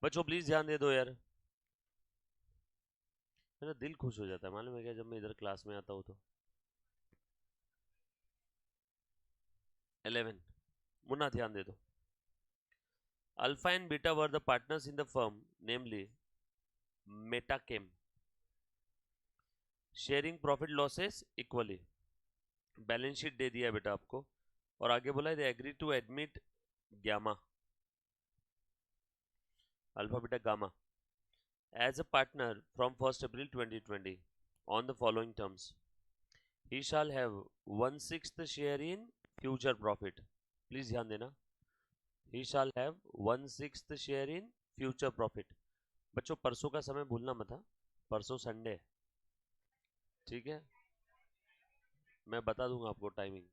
बच्चों प्लीज ध्यान दे दो यार, मेरा दिल खुश हो जाता है मालूम है क्या जब मैं इधर क्लास में आता हूँ तो। 11, मुन्ना ध्यान दे दो। Alpha and beta were the partners in the firm, namely Metachem, sharing profit losses equally. Balance sheet दे दिया बेटा आपको, और आगे बोला है they agree to admit gamma, alpha beta gamma as a partner from 1st April 2020 on the following terms. He shall have 1/6 share in future profit. Please ध्यान देना, he shall have 1/6 share in future profit. बच्चों परसों का समय भूलना मत, हाँ परसों संडे है, ठीक है, मैं बता दूंगा आपको टाइमिंग।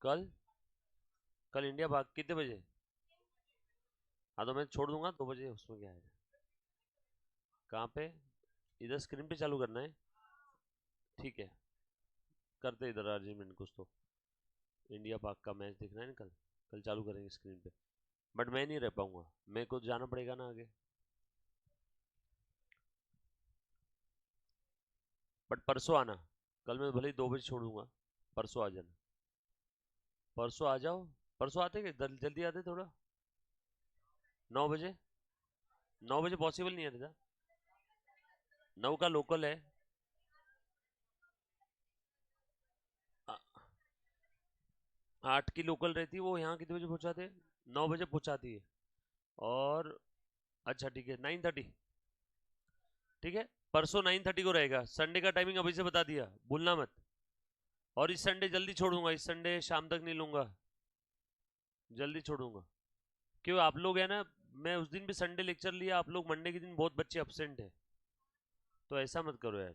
कल कल इंडिया भाग कितने बजे? हाँ तो मैं छोड़ दूंगा 2 बजे, उसमें क्या है। कहाँ पे? इधर स्क्रीन पे चालू करना है, ठीक है, करते इधर अरेंजमेंट कुछ तो। इंडिया पाक का मैच देखना है ना कल, कल चालू करेंगे स्क्रीन पे, बट मैं नहीं रह पाऊंगा, मेरे को जाना पड़ेगा ना आगे। बट परसों आना, कल मैं भले ही 2 बजे छोड़ दूंगा, परसों आ जाना, परसों आ जाओ। परसों आते क्या जल्दी आते थोड़ा, 9 बजे। 9 बजे पॉसिबल नहीं है दादा, 9 का लोकल है। 8 की लोकल रहती है, वो यहाँ कितने बजे पहुँचाते? 9 बजे पहुँचाती है। और अच्छा ठीक है 9:30, ठीक है, परसों 9:30 को रहेगा। संडे का टाइमिंग अभी से बता दिया, भूलना मत। और इस संडे जल्दी छोड़ूंगा, इस संडे शाम तक नहीं लूंगा, जल्दी छोड़ूंगा। क्यों आप लोग है ना, मैं उस दिन भी संडे लेक्चर लिया, आप लोग मंडे के दिन बहुत बच्चे अपसेंट है, तो ऐसा मत करो यार,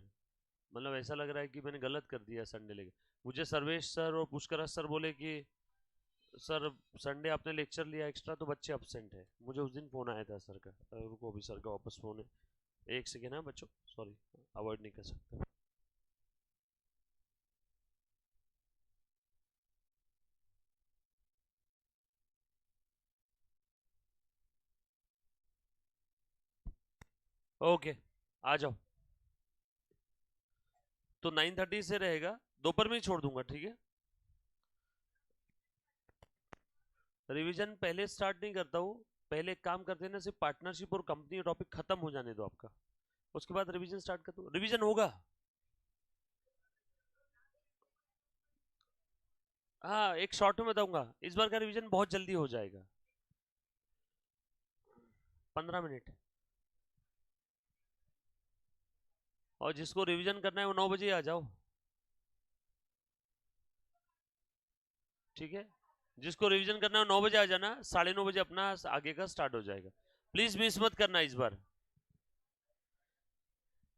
मतलब ऐसा लग रहा है कि मैंने गलत कर दिया संडे लेके। मुझे सर्वेश सर और पुष्कराज सर बोले कि सर संडे आपने लेक्चर लिया एक्स्ट्रा तो बच्चे अपसेंट है। मुझे उस दिन फोन आया था सर का, रुको अभी सर का वापस फोन है, एक सेकेंड है बच्चों, सॉरी अवॉइड नहीं कर सकता। ओके आ जाओ, तो 9:30 से रहेगा, दोपहर में ही छोड़ दूंगा, ठीक है। रिवीजन पहले स्टार्ट नहीं करता हूँ, पहले एक काम करते हैं ना, सिर्फ पार्टनरशिप और कंपनी टॉपिक खत्म हो जाने दो आपका, उसके बाद रिवीजन स्टार्ट कर दो। रिवीजन होगा, हाँ एक शॉर्ट में बताऊंगा, इस बार का रिवीजन बहुत जल्दी हो जाएगा, 15 मिनट। और जिसको रिवीजन करना है वो 9 बजे आ जाओ, ठीक है, जिसको रिवीजन करना है वो 9 बजे आ जाना, 9:30 बजे अपना आगे का स्टार्ट हो जाएगा। प्लीज मिस मत करना इस बार।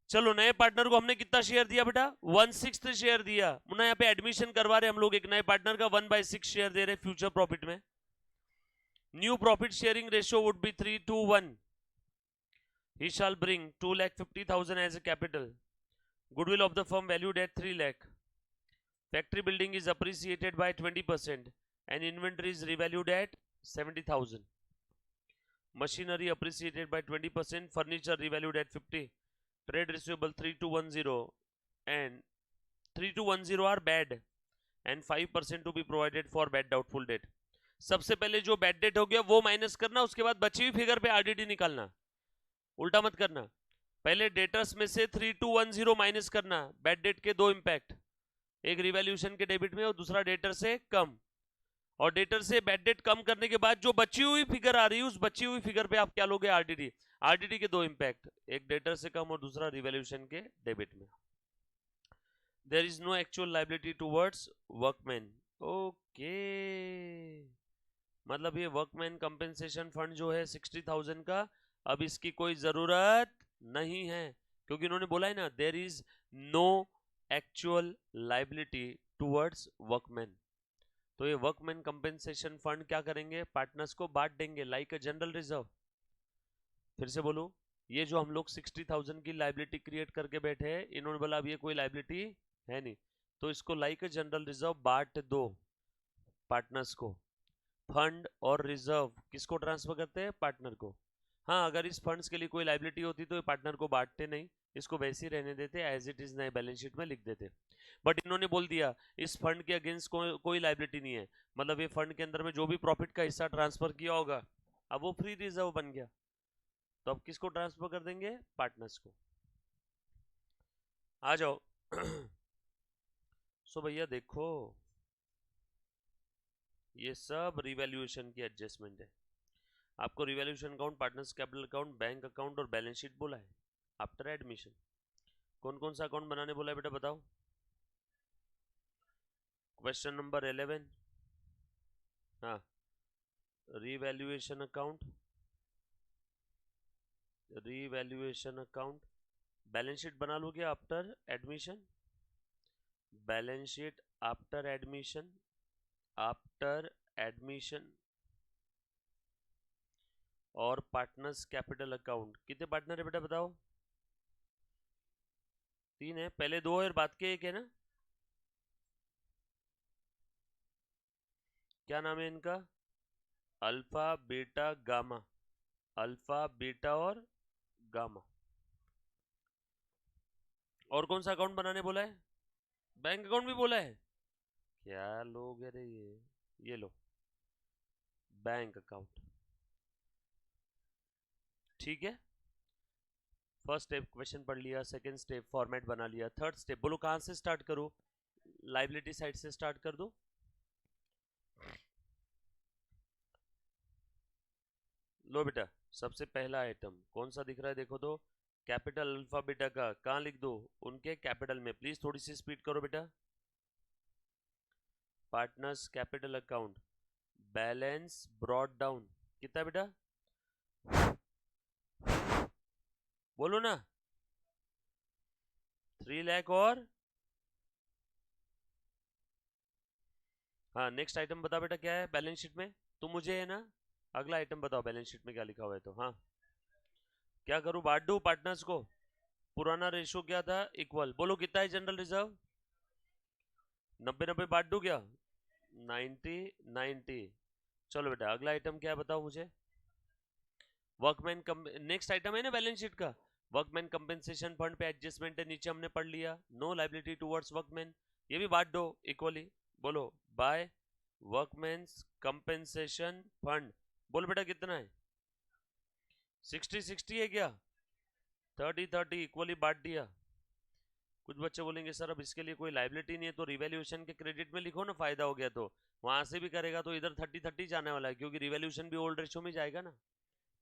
चलो नए पार्टनर को हमने कितना शेयर दिया बेटा? 1/6 शेयर दिया। मुन्ना यहाँ पे एडमिशन करवा रहे हम लोग एक नए पार्टनर का, 1/6 शेयर दे रहे फ्यूचर प्रॉफिट में। New profit sharing ratio would be 3:1। He shall bring 2,50,000 as a capital. Goodwill of the firm valued at 3 lakh. Factory building is appreciated by 20% and inventory is revalued at 70,000. Machinery appreciated by 20%, furniture revalued at 50. Trade receivable 3210 and 3210 are bad and 5% to be provided for bad doubtful debt. सबसे पहले जो bad debt हो गया वो minus करना, उसके बाद बची हुई फिगर पे आरडीडी निकालना, उल्टा मत करना। पहले डेटर्स में से 3210 माइनस करना, बैड डेट के दो इंपैक्ट, एक रिवैल्यूएशन के डेबिट में और दूसरा डेटर से कम, और डेटर से बैड डेट कम करने के बाद जो बची हुई फिगर आ रही है उस बची हुई फिगर पे आप क्या लोगे? आरडीडी। आरडीडी के दो इंपैक्ट, एक डेटर से कम और दूसरा रिवैल्यूएशन के डेबिट में। There is no actual liability towards workman. Okay, मतलब ये वर्कमैन कंपेंसेशन फंड जो है 60,000 का, अब इसकी कोई जरूरत नहीं है, क्योंकि इन्होंने बोला है ना there is no actual liability towards workman. तो ये वर्कमैन कंपेंसेशन फंड क्या करेंगे? पार्टनर्स को बांट देंगे लाइक अ जनरल रिजर्व। फिर से बोलूं, ये जो हम लोग 60,000 की लाइबिलिटी क्रिएट करके बैठे हैं, इन्होंने बोला अब ये कोई लाइबिलिटी है नहीं, तो इसको लाइक अ जनरल रिजर्व बांट दो पार्टनर्स को। फंड और रिजर्व किसको ट्रांसफर करते हैं? पार्टनर को। हाँ, अगर इस फंड्स के लिए कोई लाइबिलिटी होती तो पार्टनर को बांटते नहीं, इसको वैसे ही रहने देते, एज इट इज नए बैलेंस शीट में लिख देते। बट इन्होंने बोल दिया इस फंड के अगेंस्ट कोई लाइबिलिटी नहीं है, मतलब ये फंड के अंदर में जो भी प्रॉफिट का हिस्सा ट्रांसफर किया होगा अब वो फ्री रिजर्व बन गया, तो अब किसको ट्रांसफर कर देंगे? पार्टनर्स को। आ जाओ। सो भैया देखो, ये सब रिवैल्यूएशन की एडजस्टमेंट है। आपको revaluation account, partners capital account, bank account और बैलेंस शीट बोला है आफ्टर एडमिशन। कौन कौन सा अकाउंट बनाने बोला है बेटा बताओ? Question number 11। हाँ, revaluation account, revaluation account, balance sheet बना लोगे after admission, balance sheet after admission, after admission, और पार्टनर्स कैपिटल अकाउंट। कितने पार्टनर है बेटा बताओ? 3 है, पहले 2 और बाद के 1 है ना? क्या नाम है इनका? Alpha beta gamma, alpha beta और गामा। और कौन सा अकाउंट बनाने बोला है? बैंक अकाउंट भी बोला है? क्या लोग है रे ये लो बैंक अकाउंट। ठीक है, फर्स्ट स्टेप क्वेश्चन पढ़ लिया, सेकंड स्टेप फॉर्मेट बना लिया, थर्ड स्टेप बोलो कहां से स्टार्ट करो? लाइबिलिटी साइड से स्टार्ट कर दो। लो बेटा, सबसे पहला आइटम कौन सा दिख रहा है देखो तो, कैपिटल अल्फा बीटा का कहां लिख दो? उनके कैपिटल में। प्लीज थोड़ी सी स्पीड करो बेटा। Partners capital account, balance brought down कितना बेटा? बोलो ना। 3 लाख और हाँ, नेक्स्ट आइटम बता बेटा क्या है बैलेंस शीट में? तुम मुझे है ना, अगला आइटम बताओ बैलेंस शीट में क्या लिखा हुआ है। तो हाँ, क्या करूं? बांट दूं पार्टनर्स को? पुराना रेशो क्या था? इक्वल। बोलो कितना है जनरल रिजर्व? 90-90 बांट दूं क्या? 90-90। चलो बेटा अगला आइटम क्या है बताओ मुझे? वर्कमैन नेक्स्ट आइटम है ना बैलेंस शीट का, वर्कमैन कंपेंसेशन फंड पे एडजस्टमेंट है, नीचे हमने पढ़ लिया नो लाइबिलिटी टुवर्ड्स वर्कमैन, ये भी बांट दो इक्वली। बोलो बाय वर्कमैन्स कंपेंसेशन फंड। बोल बेटा कितना है? 60-60 है क्या? 30-30 इक्वली बांट दिया। कुछ बच्चे बोलेंगे सर अब इसके लिए कोई लाइबिलिटी नहीं है तो रिवैल्यूएशन के क्रेडिट में लिखो ना, फायदा हो गया तो वहां से भी करेगा तो इधर 30-30 जाने वाला है, क्योंकि रिवैल्यूएशन भी ओल्ड रेशो में जाएगा ना।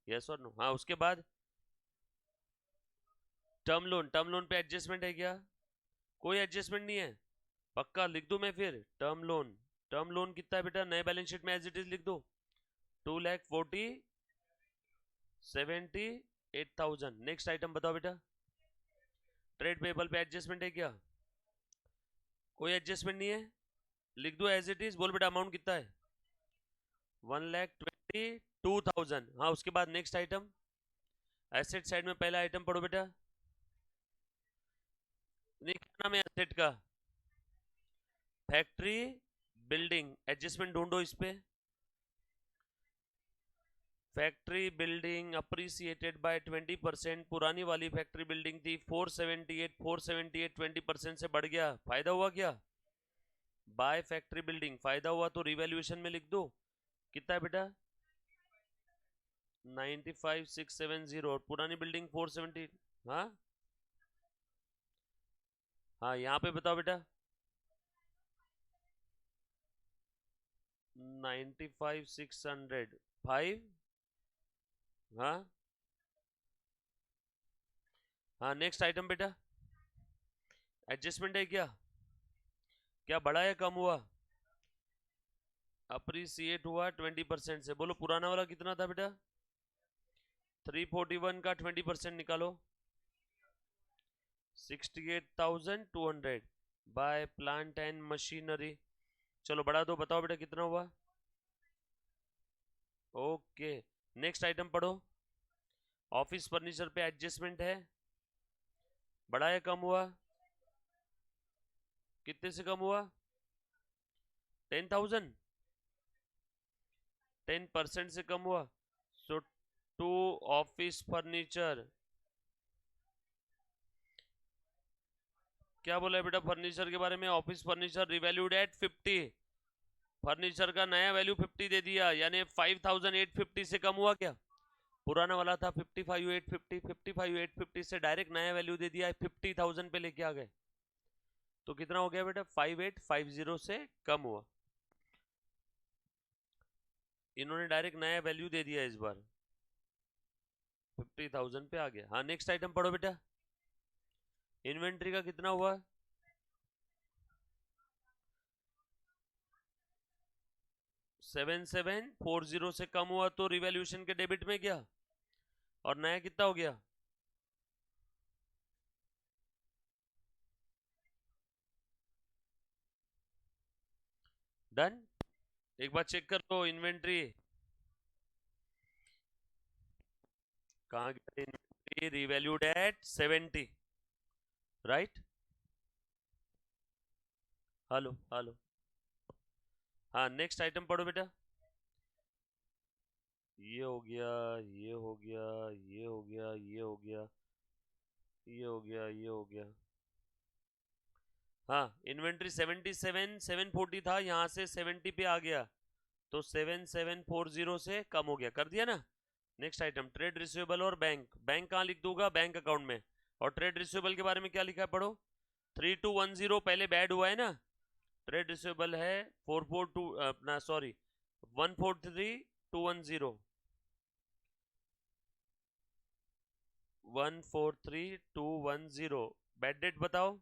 यस और नो? हाँ, उसके बाद टर्म लोन, टर्म लोन पे एडजस्टमेंट है क्या? कोई एडजस्टमेंट नहीं है? पक्का लिख दूं मैं फिर टर्म लोन? टर्म लोन कितना है बेटा नए बैलेंस शीट में एज इट इज लिख दो? 2,40,78,000। नेक्स्ट आइटम बताओ बेटा। ट्रेड पेबल पे एडजस्टमेंट है क्या? कोई एडजस्टमेंट नहीं है? लिख दो एज इट इज। बोल बेटा अमाउंट कितना है? 1,22,000। हाँ, उसके बाद नेक्स्ट आइटम एसेट साइड में पहला आइटम पढ़ो बेटा। क्या नाम है एसेट का? Factory building. एडजस्टमेंट ढूंढो इस पे। Factory building appreciated by 20%। पुरानी वाली फैक्ट्री बिल्डिंग थी 478 20% से बढ़ गया, फायदा हुआ क्या? बाय फैक्ट्री बिल्डिंग, फायदा हुआ तो रिवैल्यूएशन में लिख दो। कितना है बेटा? 95,670 और पुरानी बिल्डिंग 470। हाँ हाँ, यहाँ पे बताओ बेटा। 95,605। हाँ हाँ, नेक्स्ट आइटम बेटा। एडजस्टमेंट है क्या? क्या बढ़ा या कम हुआ? अप्रिसिएट हुआ 20% से। बोलो पुराना वाला कितना था बेटा? 341 का 20% निकालो। 68,200 बाय प्लांट एंड मशीनरी। चलो बढ़ा दो, बताओ बेटा कितना हुआ? ओके, नेक्स्ट आइटम पढ़ो। ऑफिस फर्नीचर पे एडजस्टमेंट है, बढ़ा या कम हुआ? कितने से कम हुआ? 10,000। 10% से कम हुआ, सो टू ऑफिस फर्नीचर, क्या बोला है बेटा फर्नीचर के बारे में? Office furniture revalued at 50, furniture का नया वैल्यू 50 दे दिया, यानी 5850 से कम हुआ क्या? पुराना वाला था 55,850, 55,850 से डायरेक्ट नया वैल्यू दे दिया, 50,000 पे लेके आ गए, तो कितना हो गया बेटा? 5850 से कम हुआ। इन्होंने डायरेक्ट नया वैल्यू दे दिया, इस बार 50,000 पे आ गया। हाँ नेक्स्ट आइटम पढ़ो बेटा। इन्वेंट्री का कितना हुआ? 7740 से कम हुआ तो रिवैल्यूएशन के डेबिट में गया, और नया कितना हो गया? डन। एक बार चेक कर लो इन्वेंट्री कहाँ गया? Inventory revalued at 70, right? Hello hello, हाँ नेक्स्ट आइटम पढ़ो बेटा। ये हो गया, ये हो गया, ये हो गया, ये हो गया, ये हो गया, ये हो गया। हाँ इन्वेंट्री 77,740 था, यहाँ से 70 पे आ गया, तो 7740 से कम हो गया, कर दिया ना। नेक्स्ट आइटम ट्रेड रिसीवेबल और बैंक। बैंक कहाँ लिख दूंगा? बैंक अकाउंट में। और ट्रेड रिसीवेबल के बारे में क्या लिखा है पढ़ो। 3210 पहले बैड हुआ है ना, ट्रेड रिसीवेबल है 442 अपना सॉरी 143210, 143210। बैड डेट बताओ,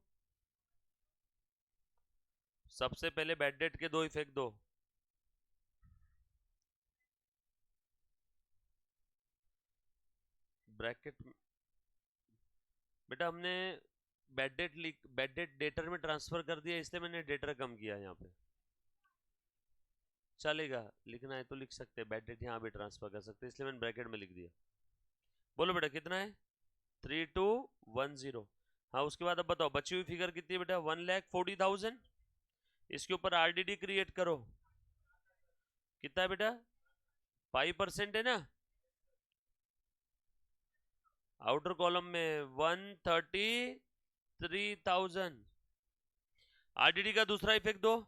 सबसे पहले बैड डेट के दो इफेक्ट दो। ब्रैकेट बेटा हमने बैड डेट डेटर में ट्रांसफर कर दिया, इसलिए मैंने डेटर कम किया यहाँ पे। चलेगा, लिखना है तो लिख सकते हैं, बैड डेट यहाँ भी ट्रांसफर कर सकते हैं, इसलिए मैंने ब्रैकेट में लिख दिया। बोलो बेटा कितना है? 3210। हाँ उसके बाद अब बताओ बची हुई फिगर कितनी है बेटा? 1,40,000। इसके ऊपर आरडीडी क्रिएट करो, कितना है बेटा? 5% है ना, आउटर कॉलम में 133,000। आरडीडी का दूसरा इफेक्ट दो।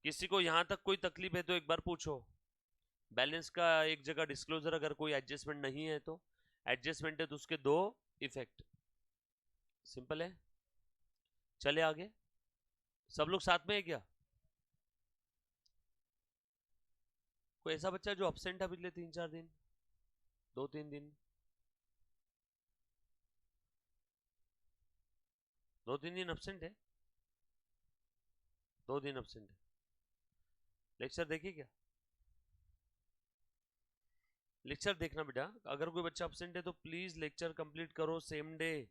किसी को यहां तक कोई तकलीफ है तो एक बार पूछो। बैलेंस का एक जगह डिस्क्लोजर अगर कोई एडजस्टमेंट नहीं है तो, एडजस्टमेंट है तो उसके दो इफेक्ट, सिंपल है। चले आगे, सब लोग साथ में है क्या? कोई ऐसा बच्चा जो अपसेंट है पिछले 3-4 दिन, 2-3 दिन, 2-3 दिन अपसेंट है, 2 दिन अपसेंट है? लेक्चर देखिए क्या? लेक्चर देखना बेटा, अगर कोई बच्चा अपसेंट है तो प्लीज लेक्चर कंप्लीट करो सेम डे।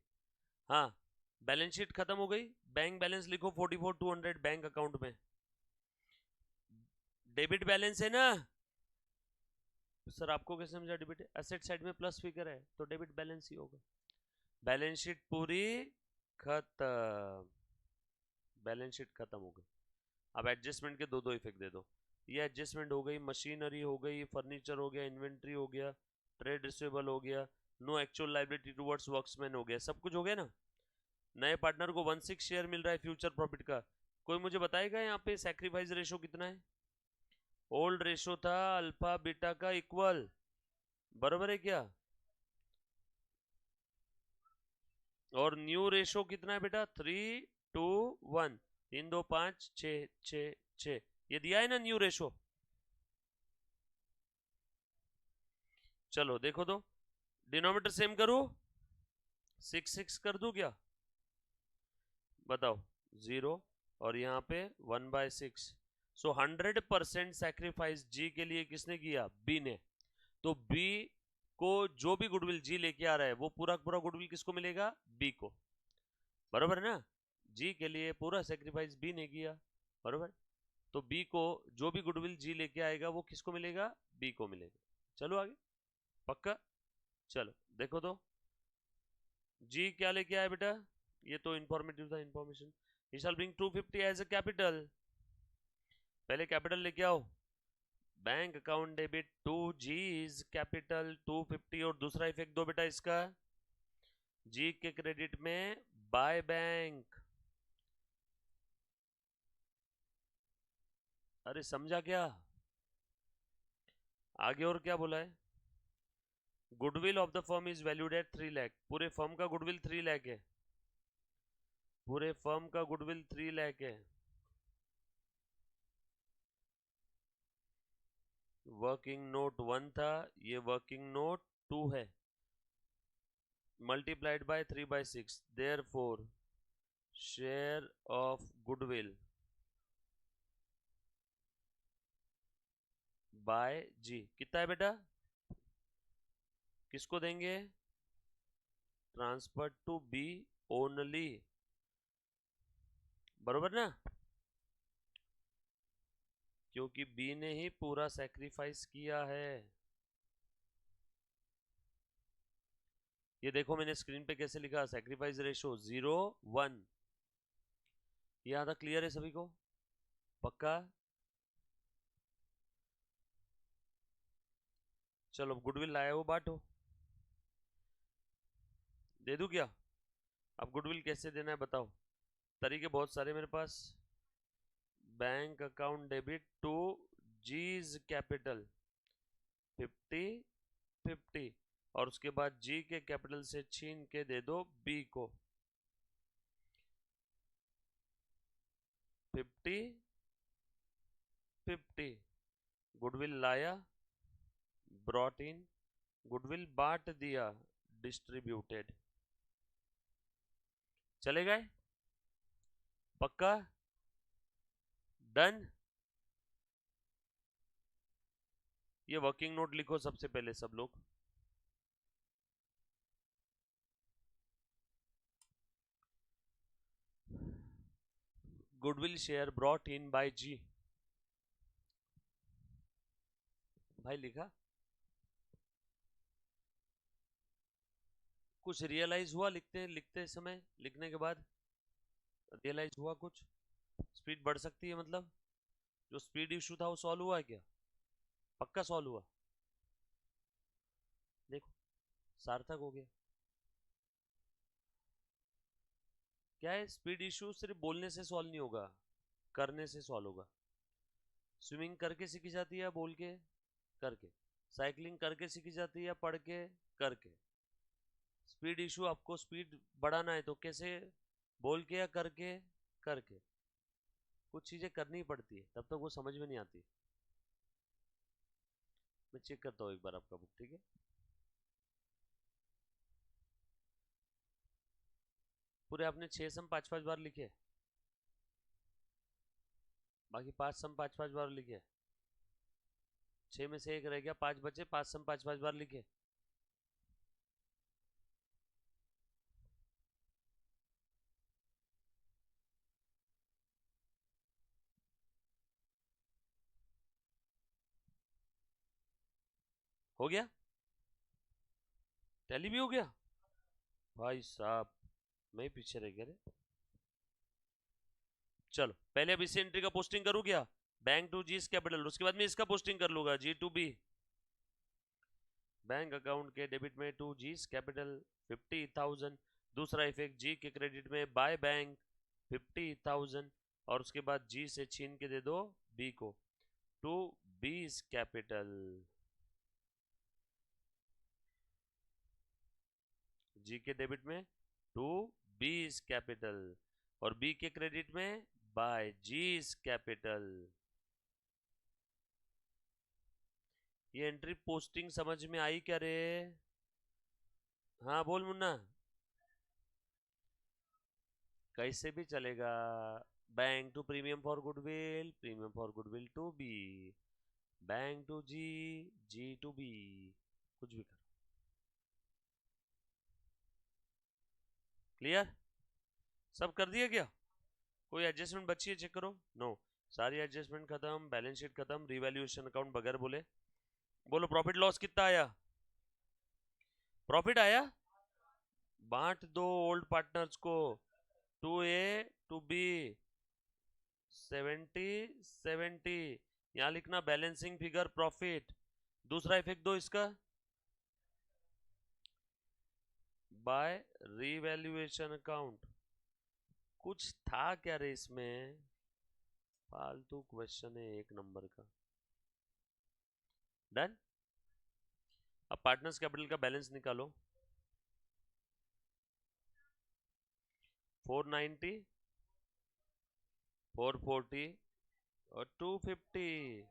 हाँ बैलेंस शीट खत्म हो गई, बैंक बैलेंस लिखो 44,200 बैंक अकाउंट में। डेबिट बैलेंस है ना सर? आपको कैसे समझा डेबिट? एसेट साइड में प्लस फिगर है तो डेबिट बैलेंस ही होगा। बैलेंस शीट पूरी खत्म, बैलेंस शीट खत्म हो गई। अब एडजस्टमेंट के दो दो इफेक्ट दे दो। ये एडजस्टमेंट हो गई, मशीनरी हो गई, फर्नीचर हो गया, इन्वेंट्री हो गया, ट्रेड रिसीवेबल हो गया, no actual liability towards workmen हो गया, सब कुछ हो गया ना। नए पार्टनर को 1/6 शेयर मिल रहा है फ्यूचर प्रॉफिट का। कोई मुझे बताएगा यहाँ पे सैक्रिफाइस रेशो कितना है? ओल्ड रेशो था अल्फा बीटा का इक्वल, बराबर है क्या? और न्यू रेशो कितना है बेटा? 3:1, 3, 2, 5, 6, ये दिया है ना न्यू रेशो। चलो देखो तो, डिनोमिनेटर सेम करूं, 6 कर दूं क्या? बताओ 0, और यहाँ पे 1/6। सो 100% सैक्रिफाइस जी के लिए किसने किया? बी ने। तो बी को जो भी गुडविल जी लेके आ रहा है वो पूरा पूरा गुडविल किसको मिलेगा? बी को, बराबर है ना? जी के लिए पूरा सेक्रीफाइस बी ने किया, बराबर। तो बी को जो भी गुडविल जी लेके आएगा वो किसको मिलेगा? बी को मिलेगा। चलो आगे, पक्का? चलो देखो तो, जी क्या लेके आया बेटा? ये तो इंफॉर्मेटिव था, information. He shall bring 250 as a capital, पहले कैपिटल लेके आओ। Bank account debit to G's capital 250 और दूसरा इफेक्ट दो बेटा इसका, जी के क्रेडिट में बाय बैंक। अरे समझा क्या? आगे और क्या बोला है? Goodwill of the firm is valued at 3 lakh. पूरे फर्म का गुडविल 3 लाख है। पूरे फर्म का गुडविल 3 लाख है। वर्किंग नोट 1 था, ये वर्किंग नोट 2 है, multiplied by 3/6, therefore share of goodwill by G कितना है बेटा? किसको देंगे? ट्रांसफर टू बी ओनली, बरोबर ना? क्योंकि बी ने ही पूरा सैक्रिफाइस किया है। ये देखो मैंने स्क्रीन पे कैसे लिखा, सैक्रिफाइस रेशो 0:1। ये आधा क्लियर है सभी को? पक्का? चलो गुडविल लाया हो बांटो। दे दूं क्या? अब गुडविल कैसे देना है बताओ? तरीके बहुत सारे मेरे पास। Bank account debit to G's capital 50/50 और उसके बाद जी के कैपिटल से छीन के दे दो बी को 50/50। गुडविल लाया, ब्रॉट इन, गुडविल बांट दिया, डिस्ट्रीब्यूटेड। चले गए? पक्का? डन? ये वर्किंग नोट लिखो सबसे पहले सब लोग। Goodwill share brought in by G. भाई लिखा? कुछ रियलाइज हुआ लिखते लिखते समय, लिखने के बाद रियलाइज हुआ कुछ? स्पीड बढ़ सकती है मतलब? जो स्पीड इशू था वो सॉल्व हुआ है क्या? पक्का सॉल्व हुआ? देखो सार्थक हो गया। क्या है, स्पीड इशू सिर्फ बोलने से सॉल्व नहीं होगा, करने से सॉल्व होगा। स्विमिंग करके सीखी जाती है या बोल के? करके। साइकिलिंग करके सीखी जाती है या पढ़ के? करके। स्पीड इशू आपको स्पीड बढ़ाना है तो कैसे? बोल के या करके? करके। कुछ चीजें करनी पड़ती है तब तक वो समझ में नहीं आती। मैं चेक करता हूँ एक बार आपका बुक, ठीक है? पूरे आपने 6 सम 5-5 बार लिखे, बाकी 5 सम 5-5 बार लिखे। 6 में से एक रह गया, 5 बचे, 5 सम 5-5 बार लिखे। हो गया? टैली भी हो गया? भाई साहब मैं ही पीछे रह गया रे। चलो पहले अब इसी एंट्री का पोस्टिंग करूँ क्या? बैंक टू जी कैपिटल, उसके बाद में इसका पोस्टिंग कर लूंगा जी टू बी। बैंक अकाउंट के डेबिट में टू जी कैपिटल 50,000, दूसरा इफेक्ट जी के क्रेडिट में बाय बैंक 50,000 और उसके बाद जी से छीन के दे दो बी को टू बी कैपिटल। जी के डेबिट में टू बी कैपिटल और बी के क्रेडिट में बाय जी कैपिटल। ये एंट्री पोस्टिंग समझ में आई क्या रे? हाँ बोल मुन्ना। कैसे भी चलेगा। Bank to premium for goodwill, premium for goodwill to B, bank to G, G to B, कुछ भी करो। क्लियर? सब कर दिया क्या? कोई एडजस्टमेंट बची है चेक करो। नो, सारी एडजस्टमेंट खत्म, बैलेंस शीट खत्म, रिवैल्यूएशन अकाउंट बगैर बोले। बोलो प्रॉफिट लॉस कितना आया? प्रॉफिट आया? बांट दो ओल्ड पार्टनर्स को, टू ए टू बी, 70 यहां लिखना बैलेंसिंग फिगर प्रॉफिट। दूसरा इफेक्ट दो इसका, बाय रीवैल्यूएशन अकाउंट। कुछ था क्या रे इसमें, फालतू क्वेश्चन है एक नंबर का। डन। अब पार्टनर्स कैपिटल का बैलेंस निकालो। 490, 440 और 250।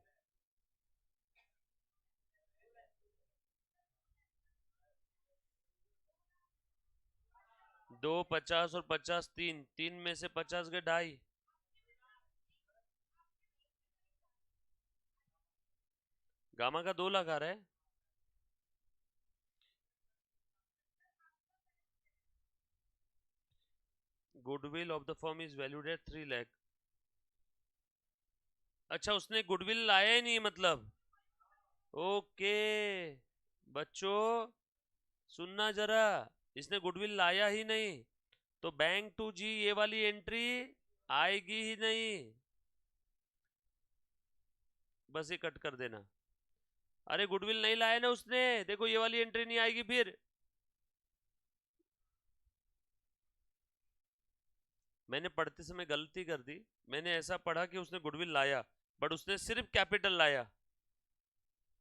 2 50 और 50 3, 3 में से 50 गए 2.5। गामा का 2 लाख आ रहा है। Goodwill of the firm is valued at 3 lakh. अच्छा उसने गुडविल लाया ही नहीं मतलब। ओके बच्चों सुनना जरा, इसने गुडविल लाया ही नहीं तो बैंक टू जी ये वाली एंट्री आएगी ही नहीं, बस ये कट कर देना। अरे गुडविल नहीं लाया ना उसने, देखो ये वाली एंट्री नहीं आएगी फिर। मैंने पढ़ते समय गलती कर दी, मैंने ऐसा पढ़ा कि उसने गुडविल लाया, बट उसने सिर्फ कैपिटल लाया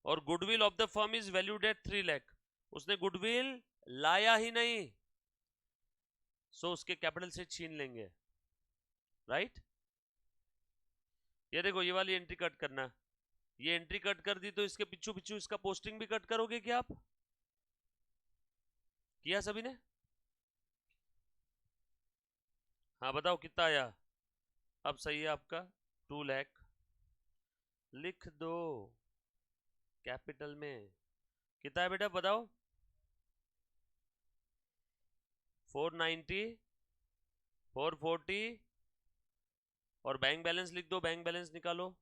और goodwill of the firm is valued at 3 lakh. उसने गुडविल लाया ही नहीं, सो उसके कैपिटल से छीन लेंगे, राइट। ये देखो ये वाली एंट्री कट करना, ये एंट्री कट कर दी तो इसके पिछू पिछू इसका पोस्टिंग भी कट करोगे क्या आप, किया सभी ने? हाँ बताओ कितना आया, अब सही है आपका 2 लाख। लिख दो कैपिटल में, कितना है बेटा बताओ? 490, 440 और बैंक बैलेंस लिख दो, बैंक बैलेंस निकालो।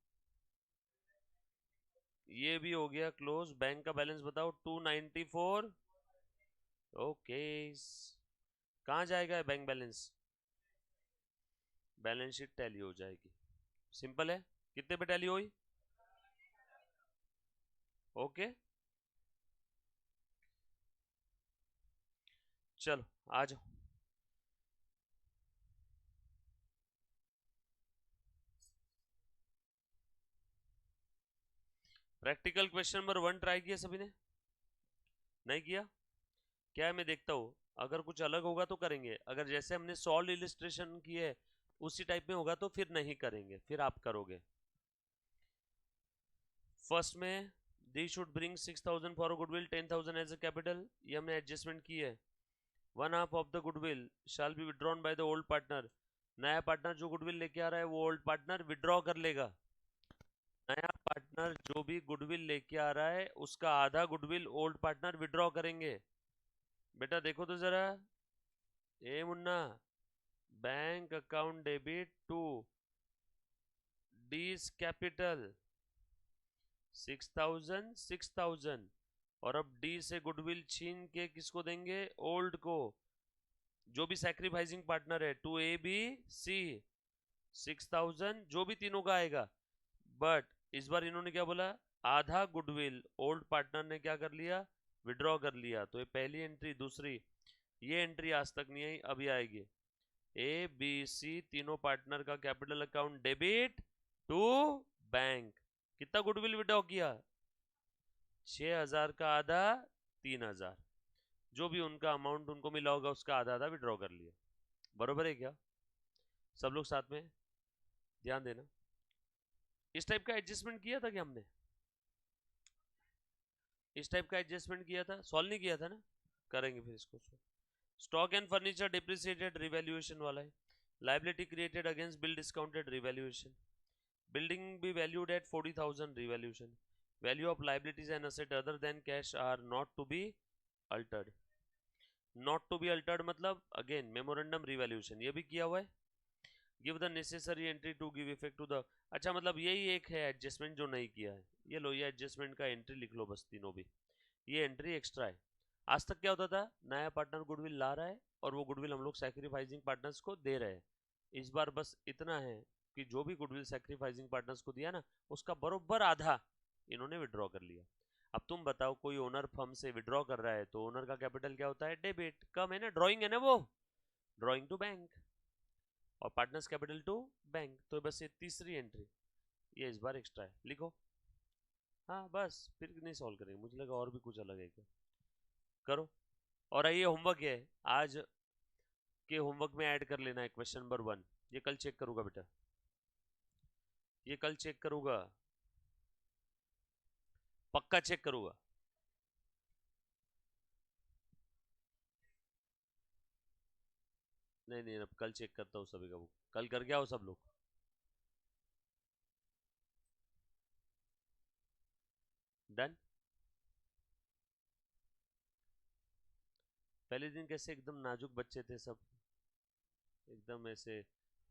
ये भी हो गया क्लोज, बैंक का बैलेंस बताओ 294। ओके कहाँ जाएगा bank balance? Balance sheet tally हो जाएगी, सिंपल है। कितने पे टैली हुई? ओके चलो आ जाओ। प्रैक्टिकल क्वेश्चन नंबर 1 ट्राई किया सभी ने? नहीं किया? क्या है मैं देखता हूँ, अगर कुछ अलग होगा तो करेंगे, अगर जैसे हमने सॉल्व इलिस्ट्रेशन की है उसी टाइप में होगा तो फिर नहीं करेंगे, फिर आप करोगे। फर्स्ट में D should bring 6000 for goodwill 10,000 as a capital, ये हमने एडजस्टमेंट की है। 1/2 of the goodwill shall be withdrawn by the old partner, नया पार्टनर जो गुडविल लेके आ रहा है वो ओल्ड पार्टनर विड्रॉ कर लेगा। नया पार्टनर जो भी गुडविल लेके आ रहा है उसका आधा गुडविल ओल्ड पार्टनर विड्रॉ करेंगे। बेटा देखो तो जरा, ए मुन्ना, bank account debit to D's capital 6000 6000 और अब डी से गुडविल छीन के किसको देंगे? ओल्ड को, जो भी सैक्रिफाइसिंग पार्टनर है, टू ए बी सी 6000 जो भी तीनों का आएगा। बट इस बार इन्होंने क्या बोला, आधा गुडविल ओल्ड पार्टनर ने क्या कर लिया? विड्रॉ कर लिया। तो ये पहली एंट्री, दूसरी ये एंट्री आज तक नहीं आई, अभी आएगी। ए बी सी तीनों पार्टनर का capital account debit to bank. कितना गुडविल विड्रॉ किया? 6000 का आधा 3000, जो भी उनका अमाउंट उनको मिला होगा उसका आधा आधा विड्रॉ कर लिया। बरोबर है क्या? सब लोग साथ में ध्यान देना। इस टाइप का एडजस्टमेंट किया था क्या हमने? इस टाइप का एडजस्टमेंट किया था, सॉल्व नहीं किया था ना? करेंगे फिर इसको। Stock and furniture depreciated revaluation वाला है। Liability created against bill discounted revaluation. Building be valued at 40,000 revaluation. Value of liabilities and asset other than cash are not to be altered. Not to be altered मतलब again memorandum revaluation, ये भी किया हुआ है। Give the necessary entry to give effect to the, अच्छा मतलब यही एक है एडजस्टमेंट जो नहीं किया है। ये लो, ये एडजस्टमेंट का एंट्री लिख लो बस, तीनों भी ये एंट्री एक्स्ट्रा है। आज तक क्या होता था, नया पार्टनर गुडविल ला रहा है और वो गुडविल हम लोग सैक्रिफाइसिंग पार्टनर्स को दे रहे हैं। इस बार बस इतना है कि जो भी गुडविल सैक्रिफाइसिंग पार्टनर्स को दिया ना, उसका बरोबर आधा इन्होंने विड्रॉ कर लिया। अब तुम बताओ, कोई ओनर फर्म से विड्रॉ कर रहा है तो ओनर का कैपिटल क्या होता है? डेबिट। कम है ना, ड्रॉइंग है ना, वो ड्रॉइंग टू बैंक, और पार्टनर्स कैपिटल टू बैंक। तो बस ये तीसरी एंट्री ये इस बार एक्स्ट्रा है, लिखो। हाँ बस, फिर नहीं सॉल्व करेंगे, मुझे लगा और भी कुछ अलग है क्या। करो। और ये होमवर्क है आज के, होमवर्क में ऐड कर लेना है क्वेश्चन नंबर 1। ये कल चेक करूंगा बेटा, ये कल चेक करूंगा, पक्का चेक करूंगा। नहीं नहीं, अब कल चेक करता हूँ सभी का बुक। कल कर गया हो सब लोग? डन। पहले दिन कैसे एकदम नाजुक बच्चे थे सब, एकदम ऐसे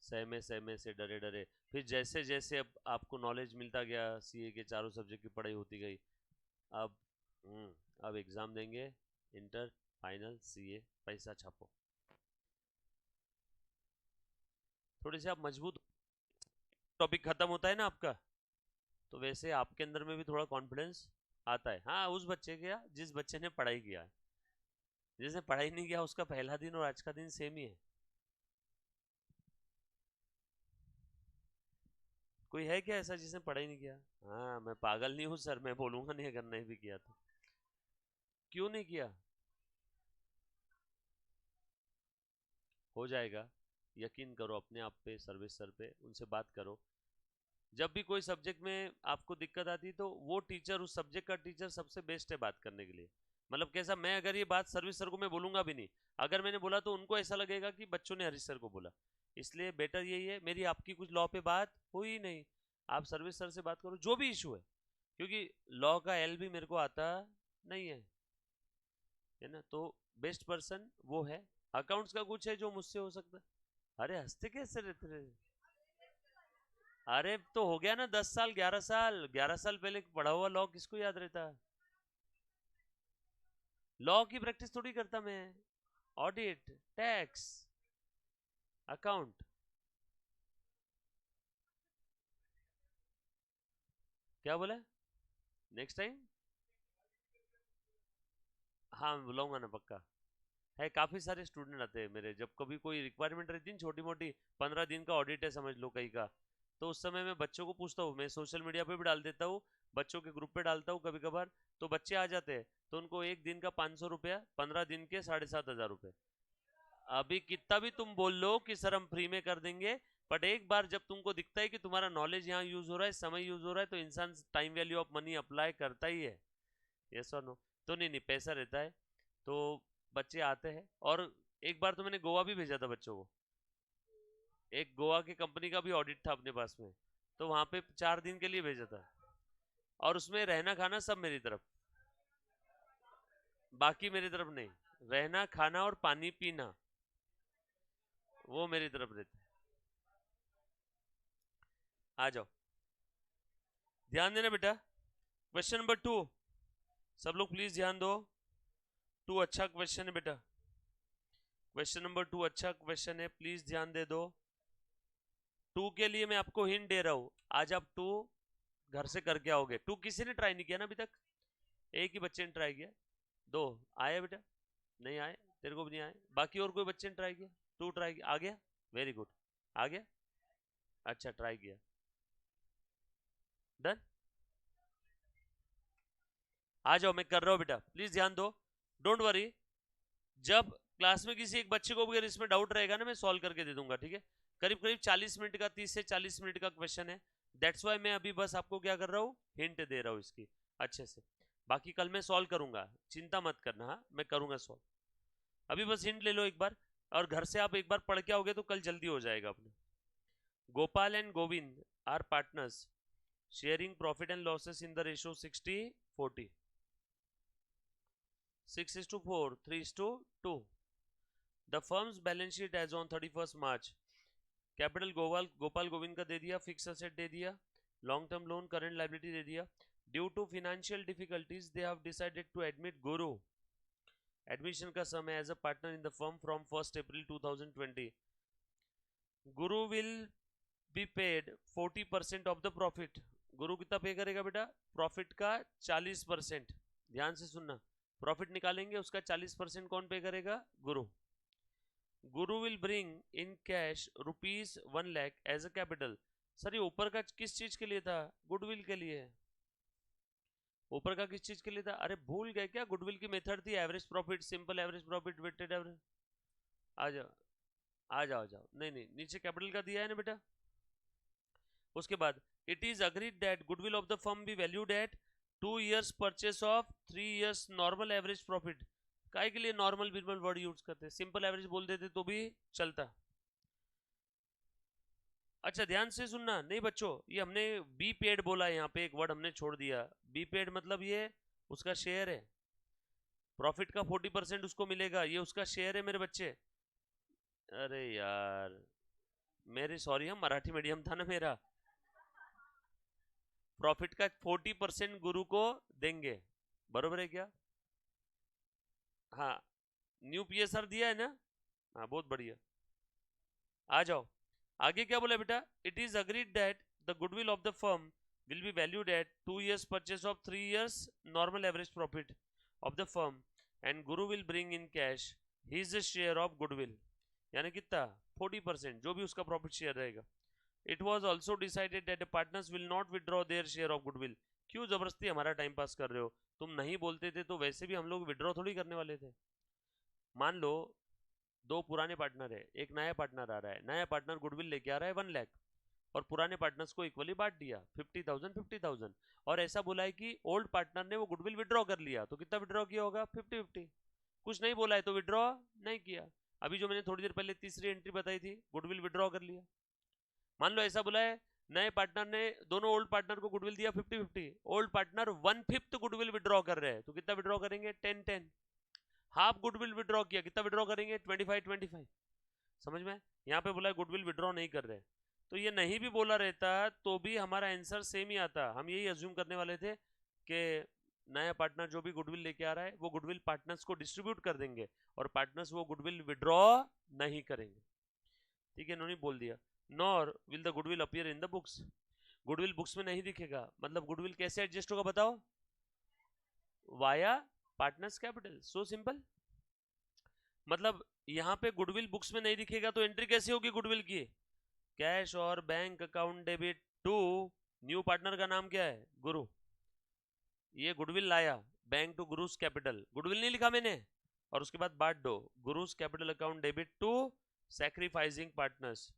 सहमे सहमे से, डरे डरे। फिर जैसे जैसे अब आपको नॉलेज मिलता गया, सीए के चारों सब्जेक्ट की पढ़ाई होती गई, अब अब एग्जाम देंगे, इंटर फाइनल सीए, पैसा छापो। थोड़े से आप मजबूत, टॉपिक खत्म होता है ना आपका, तो वैसे आपके अंदर में भी थोड़ा कॉन्फिडेंस आता है। हाँ, उस बच्चे के, जिस बच्चे ने पढ़ाई किया है। जिसने पढ़ाई नहीं किया उसका पहला दिन और आज का दिन सेम ही है। कोई है क्या ऐसा जिसने पढ़ाई नहीं किया? हाँ, मैं पागल नहीं हूँ सर, मैं बोलूंगा नहीं अगर नहीं भी किया तो। क्यों नहीं किया? हो जाएगा, यकीन करो अपने आप पे, सर्विस सर पे, उनसे बात करो। जब भी कोई सब्जेक्ट में आपको दिक्कत आती है तो वो टीचर, उस सब्जेक्ट का टीचर सबसे बेस्ट है बात करने के लिए। मतलब कैसा, मैं अगर ये बात सर्विस सर को मैं बोलूंगा भी नहीं, अगर मैंने बोला तो उनको ऐसा लगेगा कि बच्चों ने हरीश सर को बोला। इसलिए बेटर यही है, मेरी आपकी कुछ लॉ पे बात हुई नहीं, आप सर्विस सर से बात करो जो भी इशू है, क्योंकि लॉ का एल भी मेरे को आता नहीं है ना, तो बेस्ट पर्सन वो है। अकाउंट्स का कुछ है जो मुझसे हो सकता है। अरे हंसते कैसे रहते रहे? अरे तो हो गया ना 10 साल, 11 साल, 11 साल पहले पढ़ा हुआ लॉ किसको याद रहता? लॉ की प्रैक्टिस थोड़ी करता मैं। Audit, tax, account. क्या बोला? नेक्स्ट टाइम हाँ मैं बुलाऊंगा ना, पक्का है। काफी सारे स्टूडेंट आते हैं मेरे, जब कभी कोई रिक्वायरमेंट रहती है छोटी मोटी, 15 दिन का ऑडिट है समझ लो कहीं का, तो उस समय मैं बच्चों को पूछता हूँ, मैं सोशल मीडिया पे भी डाल देता हूँ, बच्चों के ग्रुप पे डालता हूँ कभी कभार, तो बच्चे आ जाते हैं, तो उनको एक दिन का 500 रुपया, 15 दिन के 7,500 रुपये। अभी कितना भी तुम बोल लो कि सर हम फ्री में कर देंगे, बट एक बार जब तुमको दिखता है कि तुम्हारा नॉलेज यहाँ यूज हो रहा है, समय यूज हो रहा है, तो इंसान time value of money apply करता ही है। यस और नो? तो नहीं नहीं, पैसा रहता है तो बच्चे आते हैं। और एक बार तो मैंने गोवा भी भेजा था बच्चों को, एक गोवा की कंपनी का भी ऑडिट था अपने पास में, तो वहां पे 4 दिन के लिए भेजा था, और उसमें रहना खाना सब मेरी तरफ, बाकी मेरी तरफ नहीं, रहना खाना और पानी पीना वो मेरी तरफ रहता है। आ जाओ, ध्यान देना बेटा। क्वेश्चन नंबर 2, सब लोग प्लीज ध्यान दो। 2 अच्छा क्वेश्चन है बेटा, क्वेश्चन नंबर 2 अच्छा क्वेश्चन है, प्लीज ध्यान दे दो। 2 के लिए मैं आपको हिंट दे रहा हूं, आज आप 2 घर से करके आओगे। 2 किसी ने ट्राई नहीं किया ना अभी तक? एक ही बच्चे ने ट्राई किया। 2 आए बेटा? नहीं आए, तेरे को भी नहीं आए, बाकी और कोई बच्चे ने ट्राई किया? 2 ट्राई किया, आ गया, वेरी गुड, आ गया, अच्छा ट्राई किया, डन। आ जाओ, मैं कर रहा हूं बेटा, प्लीज ध्यान दो, डोंट वरी। जब क्लास में किसी एक बच्चे को अगर इसमें डाउट रहेगा ना, मैं सॉल्व करके दे दूंगा, ठीक है? करीब करीब 40 मिनट का, 30 से 40 मिनट का क्वेश्चन है, दैट्स वाई मैं अभी बस आपको क्या कर रहा हूँ, हिंट दे रहा हूँ इसकी अच्छे से। बाकी कल मैं सॉल्व करूंगा, चिंता मत करना, हाँ मैं करूंगा सॉल्व, अभी बस हिंट ले लो एक बार, और घर से आप एक बार पढ़ के आओगे तो कल जल्दी हो जाएगा अपने। Gopal and Govind are partners sharing profit and losses in the ratio 60-40, 6:4, 3:2। The firm's balance sheet as on 31 March, capital Gopal Gopal Govind का दे दिया, फिक्स असेट दे दिया, long term loan current liability दे दिया। Due to financial difficulties they have decided to admit Guru, admission का समय as a partner in the firm from 1 April 2020। Guru will be paid 40% of the profit. गुरु कितना पे करेगा बेटा? प्रॉफिट का 40%। ध्यान से सुनना, प्रॉफिट निकालेंगे, उसका 40% कौन पे करेगा? Guru. Guru will bring in cash ₹1 lakh as a capital. Sir ये ऊपर का किस चीज के लिए था? गुडविल के लिए। ऊपर का किस चीज के लिए था? अरे भूल गए क्या? गुडविल की मेथड थी average profit, simple average profit, weighted average. आ जाओ आ जाओ आ जाओ, नहीं नहीं, नीचे कैपिटल का दिया है ना बेटा। उसके बाद it is agreed that goodwill of the firm B valued at 2 years purchase of 3 years normal average profit. काय के लिए नॉर्मल बिल्कुल वर्ड यूज करते हैं? सिंपल एवरेज बोल देते तो भी चलता। अच्छा ध्यान से सुनना, नहीं बच्चों, ये हमने बी पेड बोला है, यहाँ पे एक वर्ड हमने छोड़ दिया। बी पेड मतलब ये उसका शेयर है, प्रॉफिट का 40% उसको मिलेगा, ये उसका शेयर है मेरे बच्चे। अरे यार मेरी सॉरी, हम मराठी मीडियम था ना मेरा। प्रॉफिट का 40% गुरु को देंगे, बरोबर है क्या? हाँ, न्यू पीएसआर दिया है ना? हाँ बहुत बढ़िया। आ जाओ आगे, क्या बोला बेटा? It is agreed that the goodwill of the firm will be valued at 2 years purchase of 3 years normal average profit of the firm and Guru will bring in cash his share of goodwill. यानी कितना? 40%, जो भी उसका profit share रहेगा। It was also decided that the partners will not withdraw their share of goodwill. क्यों जबरदस्ती हमारा time pass कर रहे हो? तुम नहीं बोलते थे तो वैसे भी हम लोग विड्रॉ थोड़ी करने वाले थे। मान लो दो पुराने पार्टनर है, एक नया पार्टनर आ रहा है, नया पार्टनर गुडविल लेके आ रहा है 1 लाख, और पुराने पार्टनर्स को इक्वली बांट दिया 50,000 50,000, और ऐसा बोला है कि ओल्ड पार्टनर ने वो गुडविल विड्रॉ कर लिया, तो कितना विड्रॉ किया होगा? 50-50। कुछ नहीं बोला है तो विड्रॉ नहीं किया। अभी जो मैंने थोड़ी देर पहले तीसरी एंट्री बताई थी, गुडविल विड्रॉ कर लिया। मान लो ऐसा बोला है, नए पार्टनर ने दोनों ओल्ड पार्टनर को गुडविल दिया 50-50, ओल्ड पार्टनर 1/5 गुडविल विड्रॉ कर रहे हैं, तो कितना विड्रॉ करेंगे? 10-10। हाफ गुडविल विड्रॉ किया, कितना विड्रॉ करेंगे? 25-25। समझ में? यहाँ पे बोला गुडविल विड्रॉ नहीं कर रहे, तो ये नहीं भी बोला रहता तो भी हमारा आंसर सेम ही आता। हम यही अज्यूम करने वाले थे कि नया पार्टनर जो भी गुडविल लेके आ रहा है वो गुडविल पार्टनर्स को डिस्ट्रीब्यूट कर देंगे और पार्टनर्स वो गुडविल विड्रॉ नहीं करेंगे। ठीक है, इन्होंने बोल दिया nor will the goodwill appear in the books. Goodwill books में नहीं दिखेगा, मतलब गुडविल कैसे एडजस्ट होगा बताओ? Via partners capital, so simple. मतलब यहाँ पे गुडविल बुक्स में नहीं दिखेगा तो एंट्री कैसे होगी गुडविल की? कैश और bank account debit to new partner का नाम क्या है? गुरु। ये गुडविल लाया bank to Guru's capital, goodwill नहीं लिखा मैंने, और उसके बाद बांट दो Guru's capital account debit to sacrificing partners.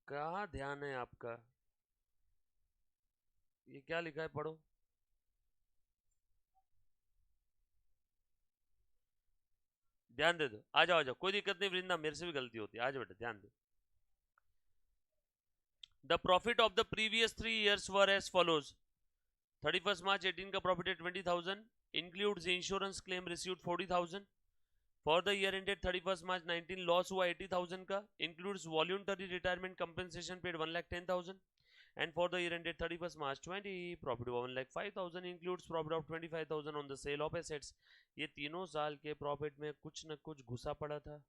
कहाँ ध्यान है आपका? ये क्या लिखा है, पढ़ो। ध्यान दे दो, आ जाओ आ जाओ, कोई दिक्कत नहीं वृंदा, मेरे से भी गलती होती है, आ जाओ बेटा ध्यान दो। The profit of the previous 3 years were as follows. 31 March 18 का प्रॉफिट है 20,000, includes insurance claim received 40,000। For the year ended 31 March 19 loss हुआ 80,000 का, includes voluntary retirement compensation paid 1,10,000। And for the year ended 31 March 20 profit हुआ 1,05,000, includes profit of 25,000 on the sale of assets. ये तीनों साल के profit में कुछ न कुछ घुसा पड़ा था,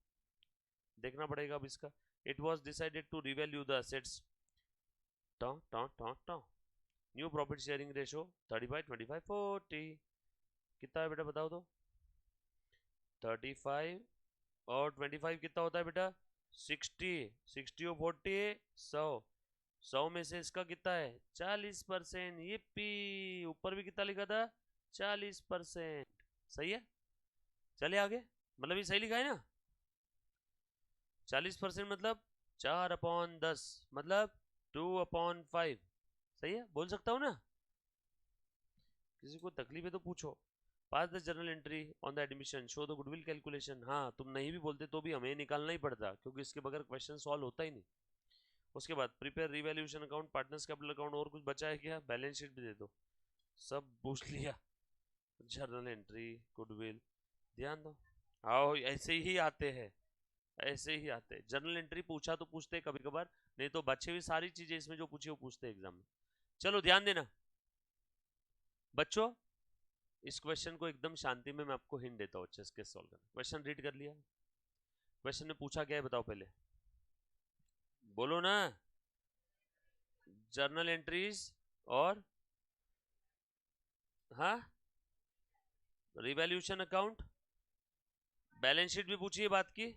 देखना पड़ेगा अब इसका। It was decided to revalue the assets. New profit sharing ratio 35-25-40 कितना है बेटा बताओ तो? 35 और 25 कितना होता है बेटा? 60। 60 और 40 100। 100 में से इसका कितना है? 40%। ये पी ऊपर भी कितना लिखा था? 40%। सही है, चलिए आगे। मतलब ये सही लिखा है ना? 40% मतलब 4/10 मतलब 2/5। सही है, बोल सकता हूँ ना? किसी को तकलीफ है तो पूछो। Pass the journal entry on the admission, show the goodwill calculation. हाँ तुम नहीं भी बोलते तो भी हमें निकालना ही पड़ता, क्योंकि इसके बगैर क्वेश्चन सॉल्व होता ही नहीं। उसके बाद prepare revaluation account, partners capital account, और कुछ बचा है क्या? बैलेंस शीट भी दे दो, सब पूछ लिया। जर्नल एंट्री, गुडविल, ध्यान दो। आओ ऐसे ही आते हैं, ऐसे ही आते हैं। जर्नल एंट्री पूछा तो पूछते कभी कभार, नहीं तो बचे हुई सारी चीजें इसमें जो पूछी वो पूछते एग्जाम में। चलो ध्यान देना बच्चों, इस क्वेश्चन को एकदम शांति में मैं आपको हिंट देता हूँ चेस कैसे सॉल्व करना। क्वेश्चन रीड कर लिया, क्वेश्चन में पूछा क्या है बताओ पहले, बोलो ना। जर्नल एंट्रीज और हाँ रिवैल्यूएशन अकाउंट, बैलेंस शीट भी पूछी है बात की,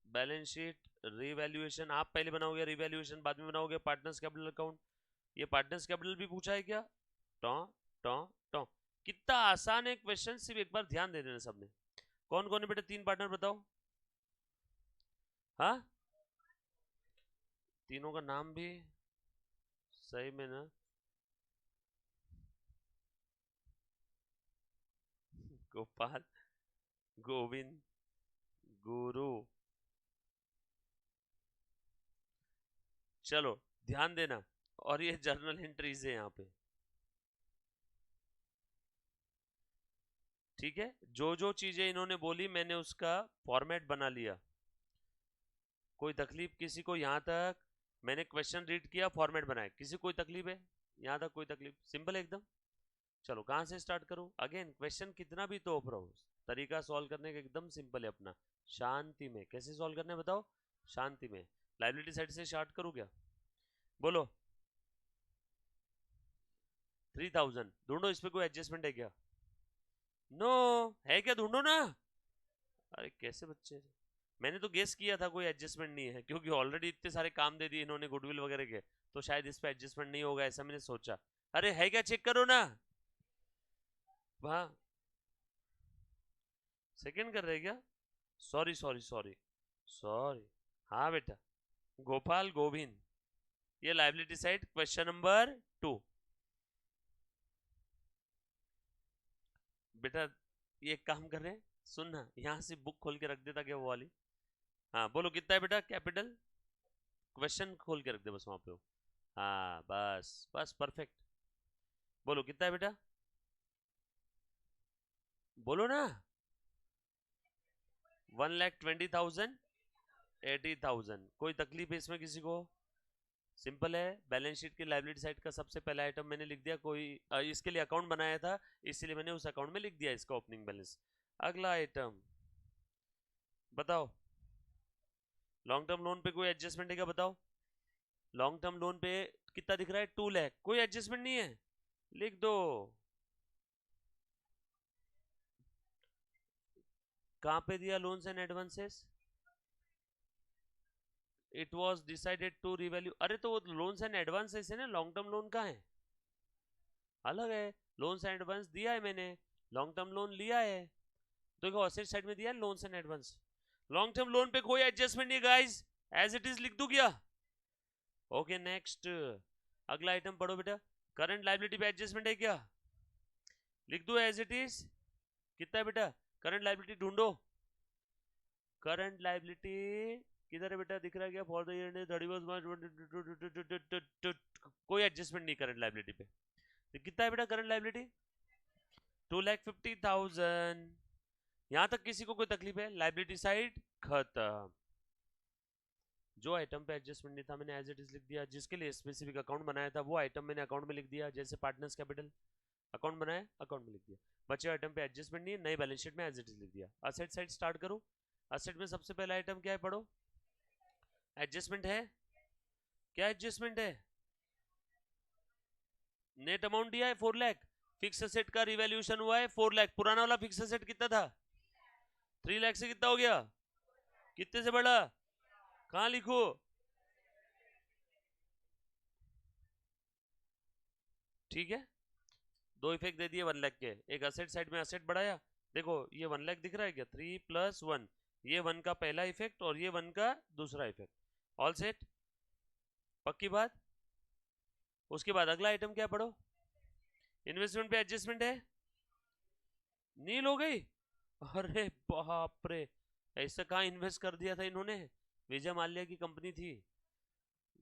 बैलेंस शीट रिवैल्यूएशन आप पहले बनाओगे, रिवैल्यूएशन बाद में बनाओगे, पार्टनर्स कैपिटल अकाउंट, ये पार्टनर्स कैपिटल भी पूछा है क्या, टॉ टॉ टॉ। कितना आसान है क्वेश्चन, सिर्फ एक बार ध्यान दे देना सबने। कौन कौन है बेटा तीन पार्टनर बताओ, हाँ तीनों का नाम भी सही में ना, गोपाल, गोविंद, गुरु। चलो ध्यान देना, और ये जर्नल एंट्रीज है यहाँ पे, ठीक है। जो जो चीजें इन्होंने बोली मैंने उसका फॉर्मेट बना लिया, कोई तकलीफ किसी को, यहाँ तक मैंने क्वेश्चन रीड किया फॉर्मेट बनाया, किसी कोई तकलीफ है यहाँ तक, कोई तकलीफ, सिंपल एकदम। चलो कहाँ से स्टार्ट करूँ, अगेन क्वेश्चन कितना भी तो रहो, तरीका सॉल्व करने का एकदम सिंपल है अपना, शांति में। कैसे सॉल्व करने बताओ, शांति में। लाइबिलिटी साइड से स्टार्ट करूँ क्या, बोलो 3000 ढूंढो, इस पे कोई एडजस्टमेंट है क्या, नो है क्या, ढूंढो ना। अरे कैसे बच्चे, मैंने तो गेस किया था कोई एडजस्टमेंट नहीं है, क्योंकि ऑलरेडी इतने सारे काम दे दिए इन्होंने गुडविल वगैरह के, तो शायद इस पे एडजस्टमेंट नहीं होगा ऐसा मैंने सोचा। अरे है क्या, चेक करो ना। वहां सेकंड कर रहे क्या, सॉरी सॉरी सॉरी सॉरी, हाँ बेटा गोपाल गोविंद, ये लाइबिलिटी साइड क्वेश्चन नंबर 2। बेटा ये काम कर रहे हैं, सुनना यहाँ से बुक खोल के रख देता क्या वो वाली, हाँ बोलो कितना है बेटा कैपिटल, क्वेश्चन खोल के रख दे बस वहां पे हो। हाँ बस बस परफेक्ट, बोलो कितना है बेटा, बोलो ना। 1,20,000 80,000, कोई तकलीफ है इसमें किसी को, सिंपल है। बैलेंस शीट की लाइबिलिटी साइड का सबसे पहला आइटम मैंने लिख दिया, कोई इसके लिए अकाउंट बनाया था इसलिए मैंने उस अकाउंट में लिख दिया इसका ओपनिंग बैलेंस। अगला आइटम बताओ, लॉन्ग टर्म लोन पे कोई एडजस्टमेंट है क्या बताओ, लॉन्ग टर्म लोन पे कितना दिख रहा है 2 लाख, कोई एडजस्टमेंट नहीं है, लिख दो। कहां पे दिया loans and advances, it was decided to revalue, अरे तो वो लोन्स एंड एडवांसेस है ना, लॉन्ग टर्म लोन कहाँ है, अलग है। लोन्स एंड एडवांस दिया है मैंने, लॉन्ग टर्म लोन लिया है, तो देखो असेट साइड में दिया है loans and advance. Long term loan पे कोई एडजस्टमेंट नहीं गाइस, एज इट इज लिख दूं क्या, ओके नेक्स्ट। अगला आइटम पढ़ो बेटा, करंट लाइबिलिटी पे एडजस्टमेंट है क्या, लिख दो एज इट इज, कितना है बेटा करंट लाइबिलिटी ढूंढो, करंट लाइबिलिटी किधर है बेटा, दिख रहा है क्या, फॉर द ईयर 31 मार्च, कोई एडजस्टमेंट नहीं करंट लाइबिलिटी पे, तो कितना है बेटा करंट लाइबिलिटी 2,50,000। यहां तक किसी को कोई तकलीफ है, लाइबिलिटी साइड खत्म। जो आइटम पे एडजस्टमेंट नहीं था मैंने एज इट इज लिख दिया, जिसके लिए स्पेसिफिक अकाउंट बनाया था वो आइटम मैंने अकाउंट में लिख दिया, जैसे पार्टनर्स कैपिटल अकाउंट बनाया अकाउंट में लिख दिया, बचे आइटम पे एडजस्टमेंट नहीं है नई बैलेंस शीट में एज इट इज लिख दिया। असेट साइड स्टार्ट करो, असेट में सबसे पहला आइटम क्या है पढ़ो, एडजस्टमेंट है, क्या एडजस्टमेंट है, नेट अमाउंट दिया है 4 लाख, फिक्स असेट का रिवैल्यूएशन हुआ है 4 लाख, पुराना वाला फिक्स असेट कितना था 3 लाख से कितना हो गया, कितने से बढ़ा, कहां लिखो, ठीक है। दो इफेक्ट दे दिए 1 लाख के, एक असेट साइड में असेट बढ़ाया, देखो ये 1 लाख दिख रहा है क्या, 3 + 1, ये 1 का पहला इफेक्ट और ये 1 का दूसरा इफेक्ट, ऑल सेट, पक्की बात। उसके बाद अगला आइटम क्या पढ़ो, इन्वेस्टमेंट पे एडजस्टमेंट है, नील हो गई, अरे बाप रे, ऐसा कहाँ इन्वेस्ट कर दिया था इन्होंने, विजय माल्या की कंपनी थी,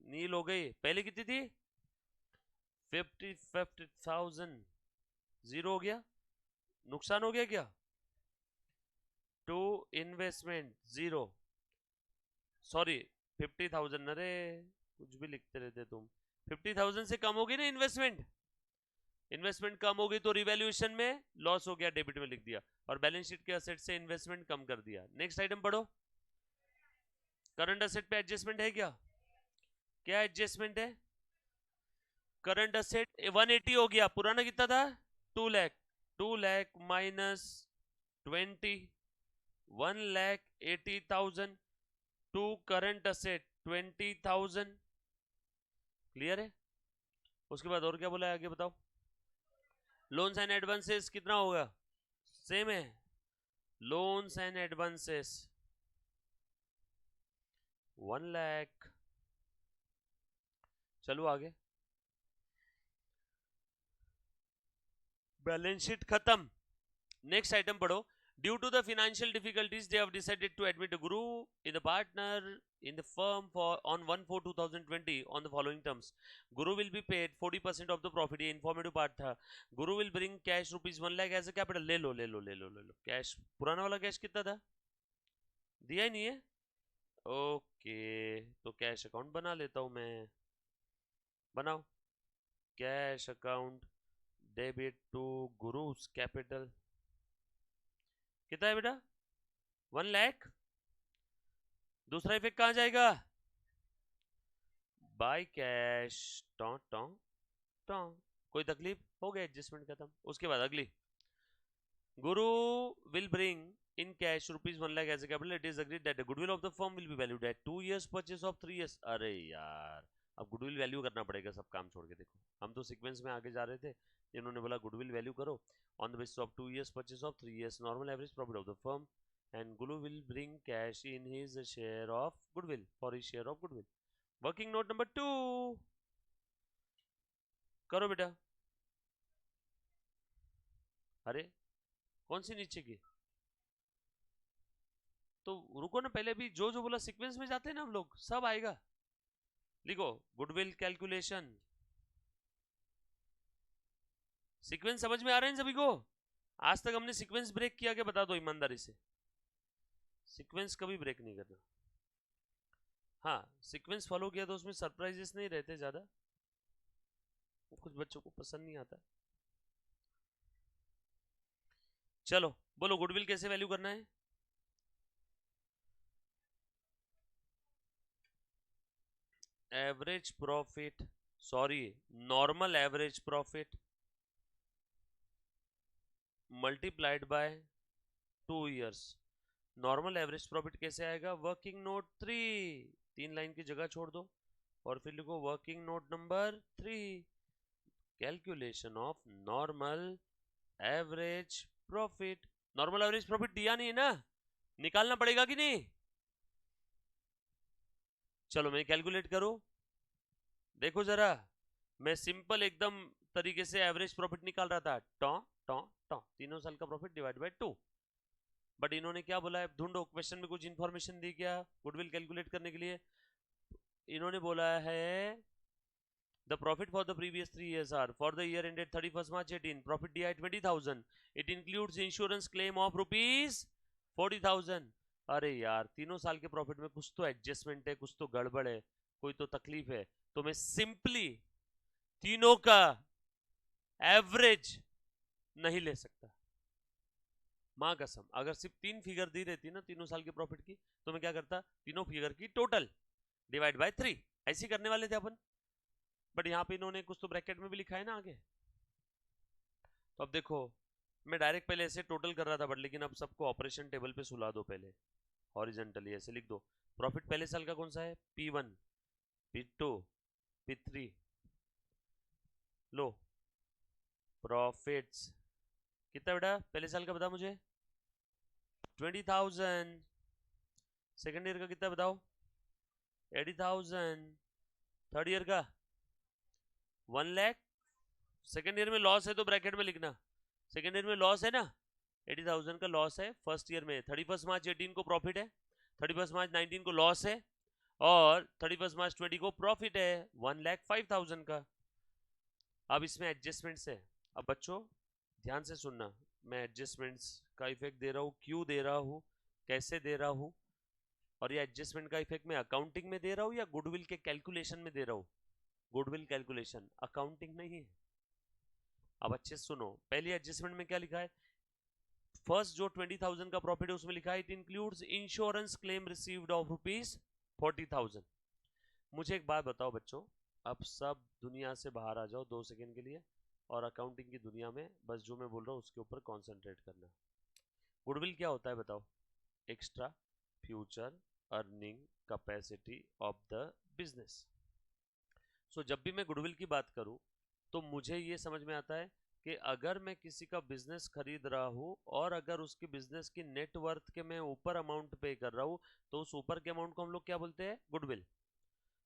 नील हो गई, पहले कितनी थी 50,000, जीरो हो गया, नुकसान हो गया क्या, टू इन्वेस्टमेंट जीरो, सॉरी 50,000, अरे कुछ भी लिखते रहते तुम, 50,000 से कम होगी ना इन्वेस्टमेंट, इन्वेस्टमेंट कम हो गई तो रिवैल्यूएशन में लॉस हो गया, डेबिट में लिख दिया, और बैलेंस शीट के असेट से इन्वेस्टमेंट कम कर दिया। नेक्स्ट आइटम पढ़ो। करंट असेट पे एडजस्टमेंट है क्या? क्या एडजस्टमेंट है? करंट असेट 180 हो गया, पुराना कितना था? 2 lakh. 2 lakh minus 20, 1,80,000 to current asset 20,000। Clear है? उसके बाद और क्या बोला है आगे बताओ। लोन्स एंड एडवांसेस कितना होगा? सेम है, लोन्स एंड एडवांसेस 1 लाख। चलो आगे, बैलेंस शीट खत्म। नेक्स्ट आइटम पढ़ो। Due to the financial difficulties, they have decided to admit Guru in the partner in the firm for on 1/4/2020 on the following terms. Guru will be paid 40% of the profit. ये informative part था। Guru will bring cash ₹1 lakh as a capital। ले लो ले लो ले लो ले लो cash. पुराना वाला cash कितना था? दिया ही नहीं है। ओके, तो कैश अकाउंट बना लेता हूं मैं। बनाओ cash account, debit to Guru's capital. कितना है बेटा? 1 लाख। दूसरा इफेक्ट कहां जाएगा? By cash. टॉ टॉ टॉ। कोई तकलीफ? हो गया, एडजस्टमेंट खत्म। उसके बाद अगली, गुरु will bring in cash ₹1 lakh as a capital. It is agreed that the goodwill of the firm will be valued at 2 years purchase of 3 years। अरे यार, अब गुडविल वैल्यू करना पड़ेगा सब काम छोड़ के। देखो हम तो सीक्वेंस में आगे जा रहे थे, इन्होंने बोला गुडविल वैल्यू करो on the basis of 2 years purchase of 3 years normal average profit of the firm, and Guru will bring cash in his share of goodwill for his share of goodwill। Working note number 2 करो बेटा। अरे कौन सी नीचे की? तो रुको ना, पहले भी जो जो बोला सीक्वेंस में जाते हैं ना हम लोग, सब आएगा। लिखो गुडविल कैलकुलेशन। सीक्वेंस समझ में आ रहे हैं सभी को? आज तक हमने सीक्वेंस ब्रेक किया क्या? बता दो ईमानदारी से। सीक्वेंस कभी ब्रेक नहीं करना। हाँ, सीक्वेंस फॉलो किया तो उसमें सरप्राइजेस नहीं रहते ज्यादा, कुछ बच्चों को पसंद नहीं आता। चलो बोलो गुडविल कैसे वैल्यू करना है? Average profit, sorry normal average profit multiplied by 2 years। Normal average profit कैसे आएगा? वर्किंग नोट 3, 3 लाइन की जगह छोड़ दो और फिर लिखो working note number 3, calculation of normal average profit. Normal average profit दिया नहीं है ना, निकालना पड़ेगा कि नहीं? चलो मैं कैलकुलेट करूं, देखो जरा। मैं सिंपल एकदम तरीके से एवरेज प्रॉफिट निकाल रहा था, टॉ टॉ टॉ, तीनों साल का प्रॉफिट डिवाइड बाय 2। बट इन्होंने क्या बोला है? ढूंढो, क्वेश्चन में कुछ इंफॉर्मेशन दी क्या गुडविल कैलकुलेट करने के लिए? इन्होंने बोला है the profit for the previous 3 years are for the year ended 31 March 18 profit दिया है 20,000। It includes insurance claim of ₹40,000। अरे यार, तीनों साल के प्रॉफिट में कुछ तो एडजस्टमेंट है, कुछ तो गड़बड़ है, कोई तो तकलीफ है, तो मैं सिंपली तीनों का एवरेज नहीं ले सकता। मां कसम, अगर सिर्फ 3 फिगर दी रहती ना तीनों साल के प्रॉफिट की, तो मैं क्या करता? तीनों फिगर की टोटल डिवाइड बाय 3 ऐसे करने वाले थे अपन। बट यहाँ पे इन्होंने कुछ तो ब्रैकेट में भी लिखा है ना आगे। तो अब देखो, मैं डायरेक्ट पहले ऐसे टोटल कर रहा था, बट लेकिन अब सबको ऑपरेशन टेबल पे सुला दो। पहले हॉरिजेंटली ऐसे लिख दो। प्रॉफिट पहले साल का कौन सा है? P1, P2, P3। लो प्रॉफिट्स कितना बेटा पहले साल का? बता मुझे। 20,000। सेकेंड ईयर का कितना बताओ? 80,000। थर्ड ईयर का 1 लाख। सेकेंड ईयर में लॉस है तो ब्रैकेट में लिखना, सेकेंड ईयर में लॉस है ना, 80,000 का लॉस है। फर्स्ट ईयर में 31 March 18 को प्रॉफिट है, 31 March 19 को लॉस है, और 31 March 20 को प्रॉफिट है 1,05,000 का। अब इसमें एडजस्टमेंट्स है। अब बच्चों ध्यान से सुनना, मैं एडजस्टमेंट्स का इफेक्ट दे रहा हूँ, क्यों दे रहा हूँ, कैसे दे रहा हूँ, और ये एडजस्टमेंट का इफेक्ट मैं अकाउंटिंग में दे रहा हूँ या गुडविल के कैलकुलेशन में दे रहा हूँ? गुडविल कैलकुलेशन, अकाउंटिंग नहीं है। अब अच्छे से सुनो, पहली एडजस्टमेंट में क्या लिखा है, फर्स्ट जो 20,000 का प्रॉफिट है उसमें लिखा है it includes insurance claim received of ₹40,000। मुझे एक बात बताओ बच्चों, अब सब दुनिया से बाहर आ जाओ 2 सेकंड के लिए, और अकाउंटिंग की दुनिया में बस जो मैं बोल रहा हूँ उसके ऊपर कॉन्सेंट्रेट करना। गुडविल क्या होता है बताओ? Extra future earning capacity of the business. So जब भी मैं गुडविल की बात करूं तो मुझे ये समझ में आता है कि अगर मैं किसी का बिजनेस खरीद रहा हूं और अगर उसकी बिजनेस की नेटवर्थ के मैं ऊपर अमाउंट पे कर रहा हूं तो उस ऊपर के अमाउंट को हम लोग क्या बोलते हैं? गुडविल।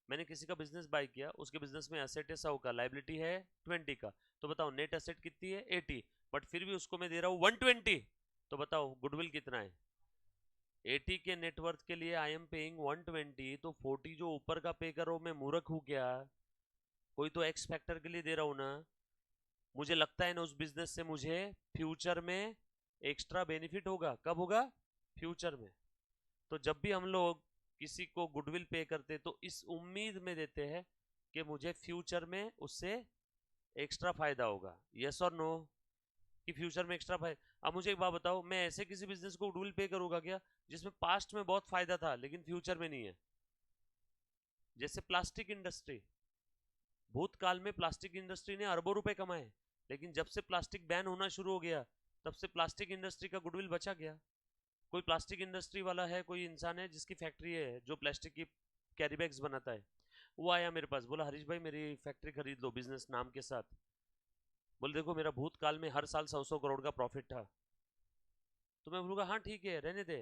मैंने किसी का बिजनेस बाय किया, उसके बिजनेस में एसेट है 100 का, लाइबिलिटी है 20 का, तो बताओ नेट एसेट कितनी है? 80, बट फिर भी उसको मैं दे रहा हूँ 120, तो बताओ गुडविल कितना है? 80 के नेटवर्थ के लिए आई एम पेइंग 120, तो 40 जो ऊपर का पे करो, मैं मूर्ख हूँ क्या? कोई तो एक्स फैक्टर के लिए दे रहा हूँ ना। मुझे लगता है ना उस बिजनेस से मुझे फ्यूचर में एक्स्ट्रा बेनिफिट होगा। कब होगा? फ्यूचर में। तो जब भी हम लोग किसी को गुडविल पे करते तो इस उम्मीद में देते हैं कि मुझे फ्यूचर में उससे एक्स्ट्रा फायदा होगा। यस और नो? कि फ्यूचर में एक्स्ट्रा फायदा। अब मुझे एक बात बताओ, मैं ऐसे किसी बिजनेस को गुडविल पे करूंगा क्या जिसमें पास्ट में बहुत फायदा था लेकिन फ्यूचर में नहीं है? जैसे प्लास्टिक इंडस्ट्री, भूतकाल में प्लास्टिक इंडस्ट्री ने अरबों रुपए कमाए, लेकिन जब से प्लास्टिक बैन होना शुरू हो गया तब से प्लास्टिक इंडस्ट्री का गुडविल बचा गया। कोई प्लास्टिक इंडस्ट्री वाला है, कोई इंसान है जिसकी फैक्ट्री है जो प्लास्टिक की कैरी बैग्स बनाता है, वो आया मेरे पास, बोला हरीश भाई मेरी फैक्ट्री खरीद लो बिजनेस नाम के साथ। बोले देखो मेरा भूतकाल में हर साल 100 करोड़ का प्रॉफिट था। तो मैं बोलूँगा हाँ ठीक है रहने दे,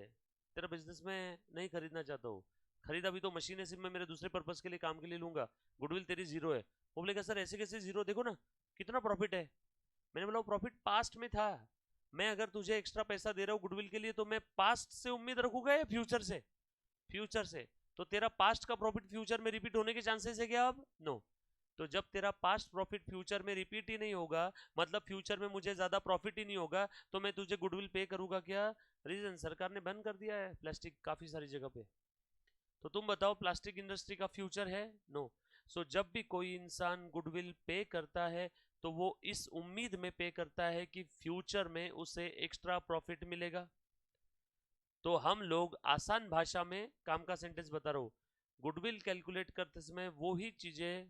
तेरा बिजनेस में नहीं खरीदना चाहता हूँ। खरीदा भी तो मशीन है, सिर्फ मैं मेरे दूसरे पर्पज के लिए काम के लिए लूंगा, गुडविल तेरी जीरो है। वो बोलेगा सर ऐसे कैसे जीरो, देखो ना कितना प्रॉफिट है। मैंने बोला प्रॉफिट पास्ट में था, मैं अगर तुझे एक्स्ट्रा पैसा दे रहा हूँ गुडविल के लिए तो मैं पास्ट से उम्मीद रखूंगा या फ्यूचर से? फ्यूचर से। तो तेरा पास्ट का प्रॉफिट फ्यूचर में रिपीट होने के चांसेस है क्या? अब नो। तो जब तेरा पास्ट प्रॉफिट फ्यूचर में रिपीट ही नहीं होगा, मतलब फ्यूचर में मुझे ज्यादा प्रॉफिट ही नहीं होगा, तो मैं तुझे गुडविल पे करूंगा क्या? रीजन सरकार ने बंद कर दिया है प्लास्टिक काफी सारी जगह पे। तो तुम बताओ प्लास्टिक इंडस्ट्री का फ्यूचर है? नो। सो जब भी कोई इंसान गुडविल पे करता है तो वो इस उम्मीद में पे करता है कि फ्यूचर में उसे एक्स्ट्रा प्रॉफिट मिलेगा। तो हम लोग आसान भाषा में काम का सेंटेंस बता रहा हूं, गुडविल कैलकुलेट करते समय वो ही चीजें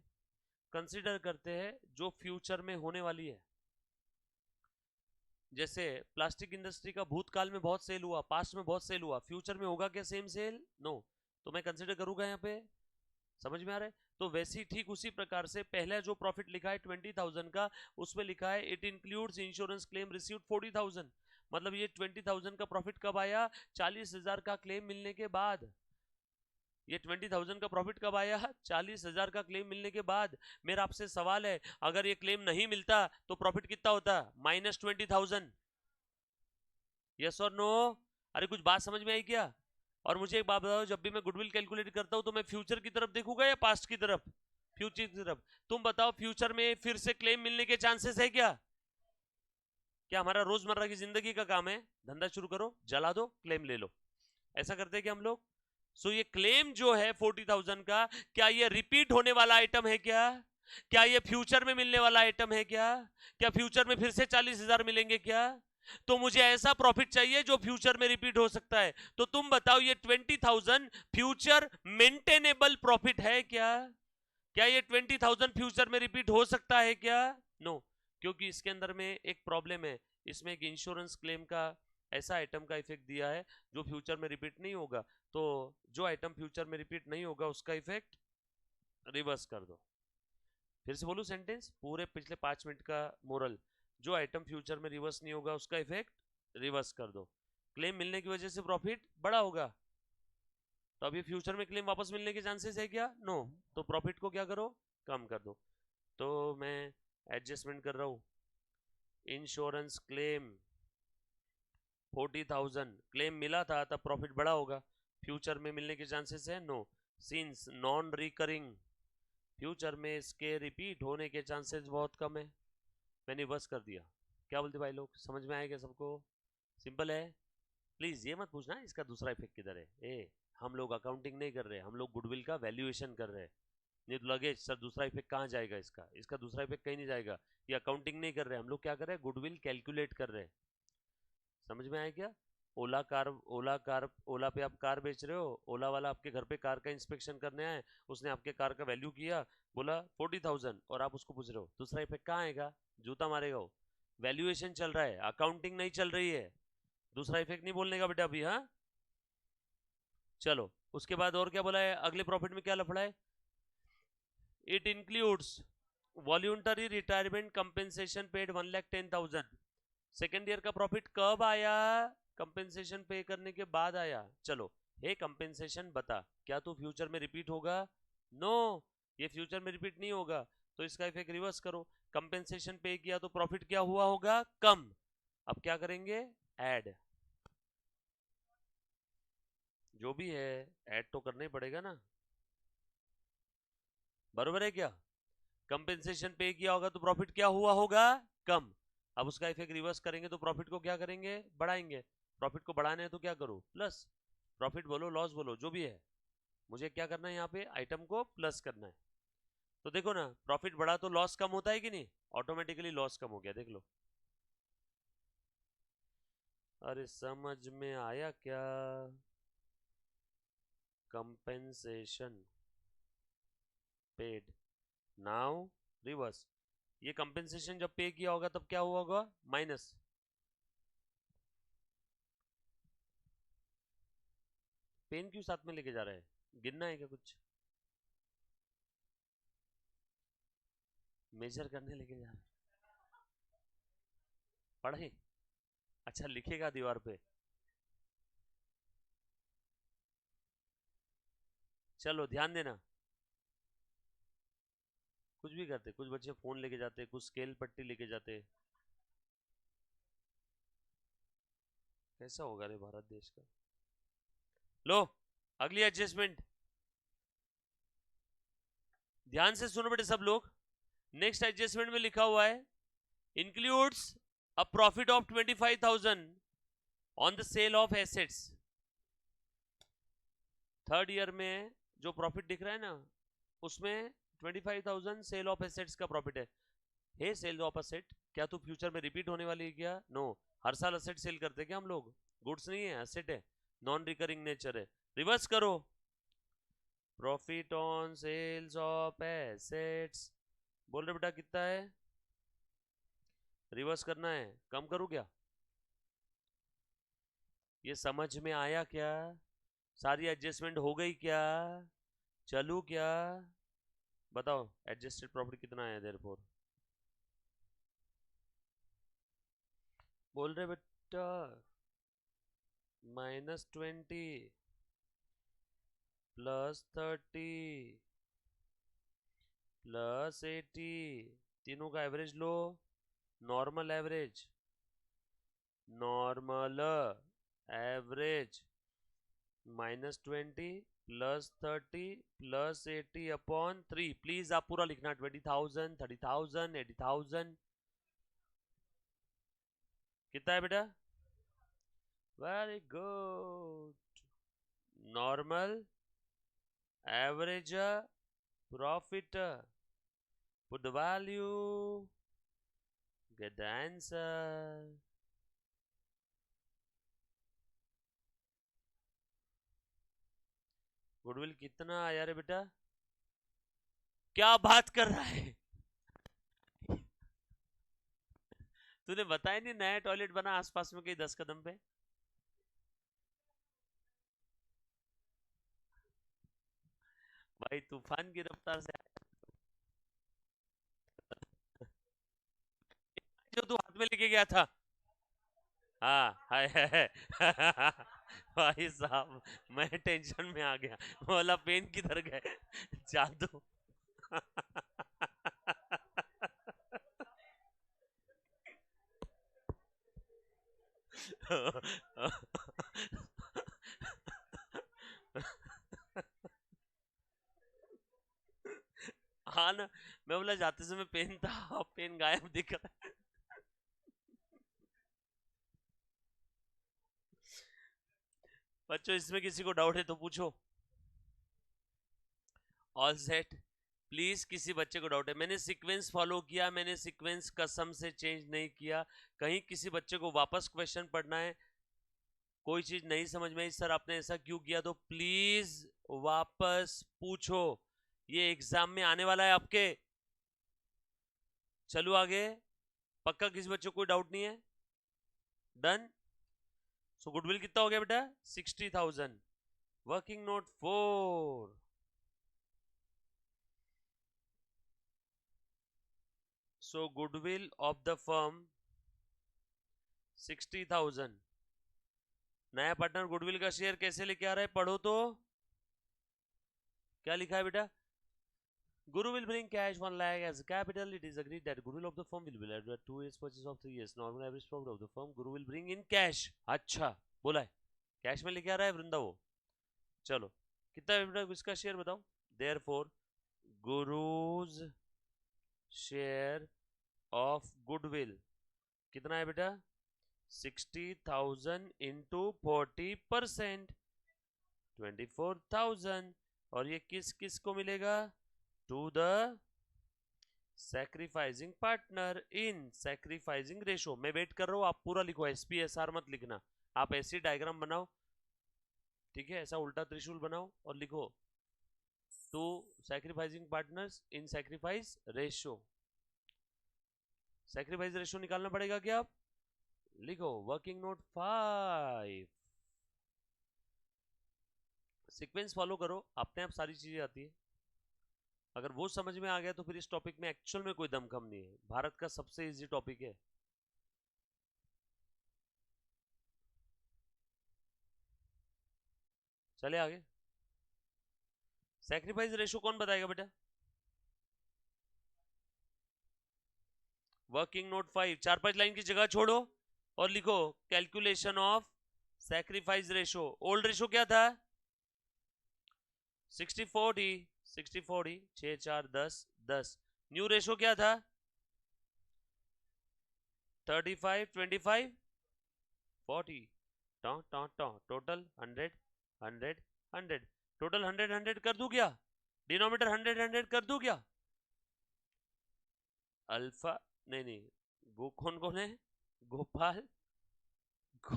कंसीडर करते हैं जो फ्यूचर में होने वाली है। जैसे प्लास्टिक इंडस्ट्री का भूतकाल में बहुत सेल हुआ, पास्ट में बहुत सेल हुआ, फ्यूचर में होगा क्या सेम सेल? नो। तो मैं कंसीडर करूंगा यहाँ पे। समझ में आ रहा है? तो वैसे ही ठीक उसी प्रकार से पहले जो प्रॉफिट लिखा है 20,000 का, उसमें लिखा है it includes insurance claim received 40,000। मतलब ये 20,000 का प्रॉफिट कब आया? 40,000 का क्लेम मिलने के बाद। ये 20,000 का प्रॉफिट कब आया? 40,000 का क्लेम मिलने के बाद। मेरा आपसे सवाल है, अगर ये क्लेम नहीं मिलता तो प्रॉफिट कितना होता? -20,000। यस और नो? अरे कुछ बात समझ में आई क्या? और मुझे एक बात बताओ, जब भी मैं गुडविल कैलकुलेट करता हूं तो मैं फ्यूचर की तरफ देखूंगा या पास्ट की तरफ? फ्यूचर की तरफ। तुम बताओ फ्यूचर में फिर से क्लेम मिलने के चांसेस है क्या? क्या हमारा रोजमर्रा की जिंदगी का काम है, धंधा शुरू करो जला दो क्लेम ले लो, ऐसा करते हैं क्या हम लोग? सो ये क्लेम जो है 40,000 का, क्या ये रिपीट होने वाला आइटम है क्या? क्या ये फ्यूचर में मिलने वाला आइटम है क्या? क्या फ्यूचर में फिर से 40,000 मिलेंगे क्या? तो मुझे ऐसा प्रॉफिट चाहिए जो फ्यूचर में रिपीट हो सकता है। तो तुम बताओ ये 20,000 फ्यूचर मेंटेनेबल प्रॉफिट है क्या? क्या ये 20,000 फ्यूचर में रिपीट हो सकता है क्या? नो। क्योंकि इसके अंदर में एक प्रॉब्लम है, इसमें एक इंश्योरेंस क्लेम का ऐसा आइटम का इफेक्ट दिया है जो फ्यूचर में रिपीट नहीं होगा। तो जो आइटम फ्यूचर में रिपीट नहीं होगा उसका इफेक्ट रिवर्स कर दो। फिर से बोलूं सेंटेंस, पूरे पिछले 5 मिनट का मोरल, जो आइटम फ्यूचर में रिवर्स नहीं होगा उसका इफेक्ट रिवर्स कर दो। क्लेम मिलने की वजह से प्रॉफिट बड़ा होगा, तो अभी फ्यूचर में क्लेम वापस मिलने के चांसेस है क्या? नो। तो प्रॉफिट को क्या करो? कम कर दो। तो मैं एडजस्टमेंट कर रहा हूं, इंश्योरेंस क्लेम 40,000 क्लेम मिला था तब प्रॉफिट बड़ा होगा, फ्यूचर में मिलने के चांसेस है? No. Since non recurring, future में इसके रिपीट होने के चांसेस बहुत कम है, मैंने बस कर दिया। क्या बोलते भाई लोग, समझ में आएगा सबको? सिंपल है। प्लीज ये मत पूछना इसका दूसरा इफेक्ट किधर है। ए हम लोग अकाउंटिंग नहीं कर रहे, हम लोग गुडविल का वैल्यूएशन कर रहे हैं। नहीं तो लगेज सर दूसरा इफेक्ट कहाँ जाएगा, इसका इसका दूसरा इफेक्ट कहीं नहीं जाएगा। ये अकाउंटिंग नहीं कर रहे हम लोग, क्या कर रहे हैं, गुडविल कैलकुलेट कर रहे हैं। समझ में आया क्या? ओला पे आप कार बेच रहे हो, ओला वाला आपके घर पे कार का इंस्पेक्शन करने आए, उसने आपके कार का वैल्यू किया, बोला 40,000, और आप उसको पूछ रहे हो, दूसरा इफेक्ट कहाँ आएगा, जूता मारेगा वो। वैल्यूएशन चल रहा है, अकाउंटिंग नहीं चल रही है, दूसरा इफेक्ट नहीं बोलने का बेटा अभी। हाँ चलो, उसके बाद और क्या बोला है, अगले प्रॉफिट में क्या लफड़ा है, it includes voluntary retirement compensation paid 1,10,000। Second year का प्रॉफिट कब आया, कंपेंसेशन पे करने के बाद आया। चलो, हे कंपेंसेशन बता, क्या तू फ्यूचर में रिपीट होगा, नो, ये फ्यूचर में रिपीट नहीं होगा, तो इसका इफेक्ट रिवर्स करो, कंपेंसेशन पे किया तो प्रॉफिट क्या हुआ होगा, कम। अब क्या करेंगे, ऐड, जो भी है ऐड तो करना ही पड़ेगा ना, बरोबर है क्या? कंपेंसेशन पे किया होगा तो प्रॉफिट क्या हुआ होगा, कम। अब उसका इफेक्ट रिवर्स करेंगे तो प्रॉफिट को क्या करेंगे, बढ़ाएंगे। प्रॉफिट को बढ़ाने है तो क्या करो, प्लस। प्रॉफिट बोलो लॉस बोलो जो भी है, मुझे क्या करना है यहाँ पे, आइटम को प्लस करना है। तो देखो ना, प्रॉफिट बढ़ा तो लॉस कम होता है कि नहीं, ऑटोमेटिकली लॉस कम हो गया, देख लो। अरे समझ में आया क्या, कंपेंसेशन पेड, नाउ रिवर्स। ये कंपेंसेशन जब पे किया होगा तब क्या हुआ होगा, माइनस। पेन क्यों साथ में लेके जा रहा है, गिनना है क्या कुछ, मेजर करने लेके जा रहा है, पढ़े, अच्छा लिखेगा दीवार पे। चलो ध्यान देना, कुछ भी करते, कुछ बच्चे फोन लेके जाते, कुछ स्केल पट्टी लेके जाते, कैसा होगा रे भारत देश का। लो, अगली एडजस्टमेंट, ध्यान से सुनो बेटे सब लोग। नेक्स्ट एडजस्टमेंट में लिखा हुआ है, includes a profit of 25,000 on the sale of assets. Third year में जो प्रॉफिट दिख रहा है ना, उसमें 25,000 सेल ऑफ एसेट्स का प्रॉफिट है। हे सेल ऑफ एसेट, क्या तू फ्यूचर में रिपीट होने वाली है क्या, नो, हर साल एसेट सेल करते हैं क्या हम लोग, गुड्स नहीं है एसेट है, नॉन रिकरिंग नेचर है। रिवर्स करो, profit on sales of assets, बोल रहे बेटा कितना है, रिवर्स करना है, कम करूं क्या, ये समझ में आया क्या, सारी एडजस्टमेंट हो गई क्या, चलू क्या, बताओ एडजस्टेड प्रॉफिट कितना है देयरफॉर, बोल रहे बेटा, -20 +30 +80, तीनों का average low, normal average, normal average, -20 +30 +80/3। Please आप पूरा लिखना, 20,000 30,000 80,000, कितना है बेटा, very good, normal average profit, put the value, get the answer। Goodwill कितना आया रे बेटा, क्या बात कर रहा है, तूने बताया नहीं नया टॉयलेट बना आसपास में कहीं 10 कदम पे, भाई तूफान की रफ्तार से जो तू हाथ में लेके गया था, हाँ हाय है भाई साहब, मैं टेंशन में आ गया, बोला पेन किधर गए, जादू हाँ ना, मैं बोला जाते समय पेन था, अब पेन गायब दिख रहा है। बच्चों इसमें किसी को डाउट है तो पूछो, ऑल सेट, प्लीज किसी बच्चे को डाउट है, मैंने सीक्वेंस फॉलो किया, मैंने सीक्वेंस कसम से चेंज नहीं किया। कहीं किसी बच्चे को वापस क्वेश्चन पढ़ना है, कोई चीज नहीं समझ में आई सर आपने ऐसा क्यों किया, तो प्लीज वापस पूछो, ये एग्जाम में आने वाला है आपके। चलो आगे, पक्का किसी बच्चे को कोई डाउट नहीं है? डन। सो गुडविल कितना हो गया बेटा? 60,000। Working note 4, so goodwill of the firm 60,000। नया पार्टनर गुडविल का शेयर कैसे लेके आ रहा है, पढ़ो तो। क्या लिखा है बेटा? Guru will bring cash 1 lakh as capital. It is agreed that goodwill of the firm will be led by 2 years purchase of 3 years. Normal average profit of the firm Guru will bring in cash. अच्छा बोला है, cash में लेके आ रहा है वृंदा वो। चलो कितना है बेटा इसका शेयर बताओ। Therefore Guru's share of goodwill कितना है बेटा? 60,000 into 40%, 24,000। और ये किस किस को मिलेगा? To the sacrificing partner in sacrificing ratio. मैं वेट कर रहा हूं, आप पूरा लिखो, SPSR मत लिखना, आप ऐसी डायग्राम बनाओ, ठीक है, ऐसा उल्टा त्रिशूल बनाओ और लिखो to sacrificing partners in sacrifice ratio. Sacrifice ratio निकालना पड़ेगा क्या? आप लिखो वर्किंग नोट 5। सीक्वेंस फॉलो करो, अपने आप सारी चीजें आती है। अगर वो समझ में आ गया तो फिर इस टॉपिक में एक्चुअल में कोई दमखम नहीं है, भारत का सबसे इजी टॉपिक है। चले आगे। सैक्रिफाइस रेशो कौन बताएगा बेटा? वर्किंग नोट 5, 4-5 लाइन की जगह छोड़ो और लिखो calculation of sacrifice ratio. Old ratio क्या था? 60-40, 60-40, 6 4 10 10। न्यू रेशो क्या था? 35-25 40। टोटल 100 100 100। टोटल 100 100 कर दूं क्या? डिनोमिनेटर 100 100 कर दूं क्या? अल्फा नहीं नहीं, गो कौन कौन है? गोपाल, गो,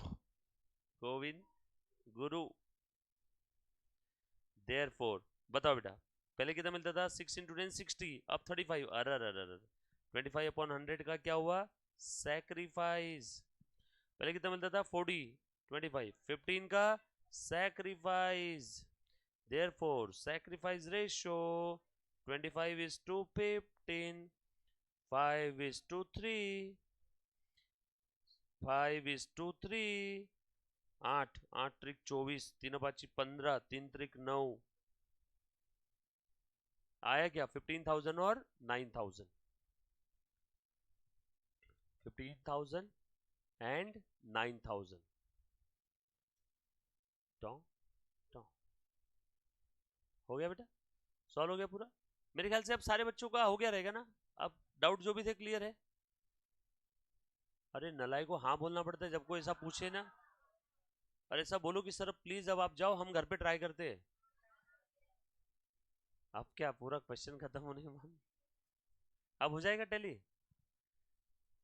गोविंद, गुरु। देयरफॉर बताओ बेटा, पहले कितना मिलता था? 6 into 10 60, अब 35। अरे अरे अरे, 25/100 का क्या हुआ? सैक्रिफाइस। पहले कितना मिलता था? 40, 25, 15 का सैक्रिफाइस। Therefore sacrifice ratio 25:15, 5:3, 5:3। 8 8 त्रिक 24, 3 5 15, 3 त्रिक 9। आया क्या? 15,000 और 9,000। 15,000 एंड 9,000। हो गया बेटा, सॉल्व हो गया पूरा। मेरे ख्याल से अब सारे बच्चों का हो गया रहेगा ना? अब डाउट जो भी थे क्लियर है? अरे नलाई को हाँ बोलना पड़ता है जब कोई ऐसा पूछे ना। अरे ऐसा बोलो कि सर प्लीज अब आप जाओ, हम घर पे ट्राई करते हैं। अब क्या पूरा क्वेश्चन खत्म होने के बाद अब हो जाएगा टैली।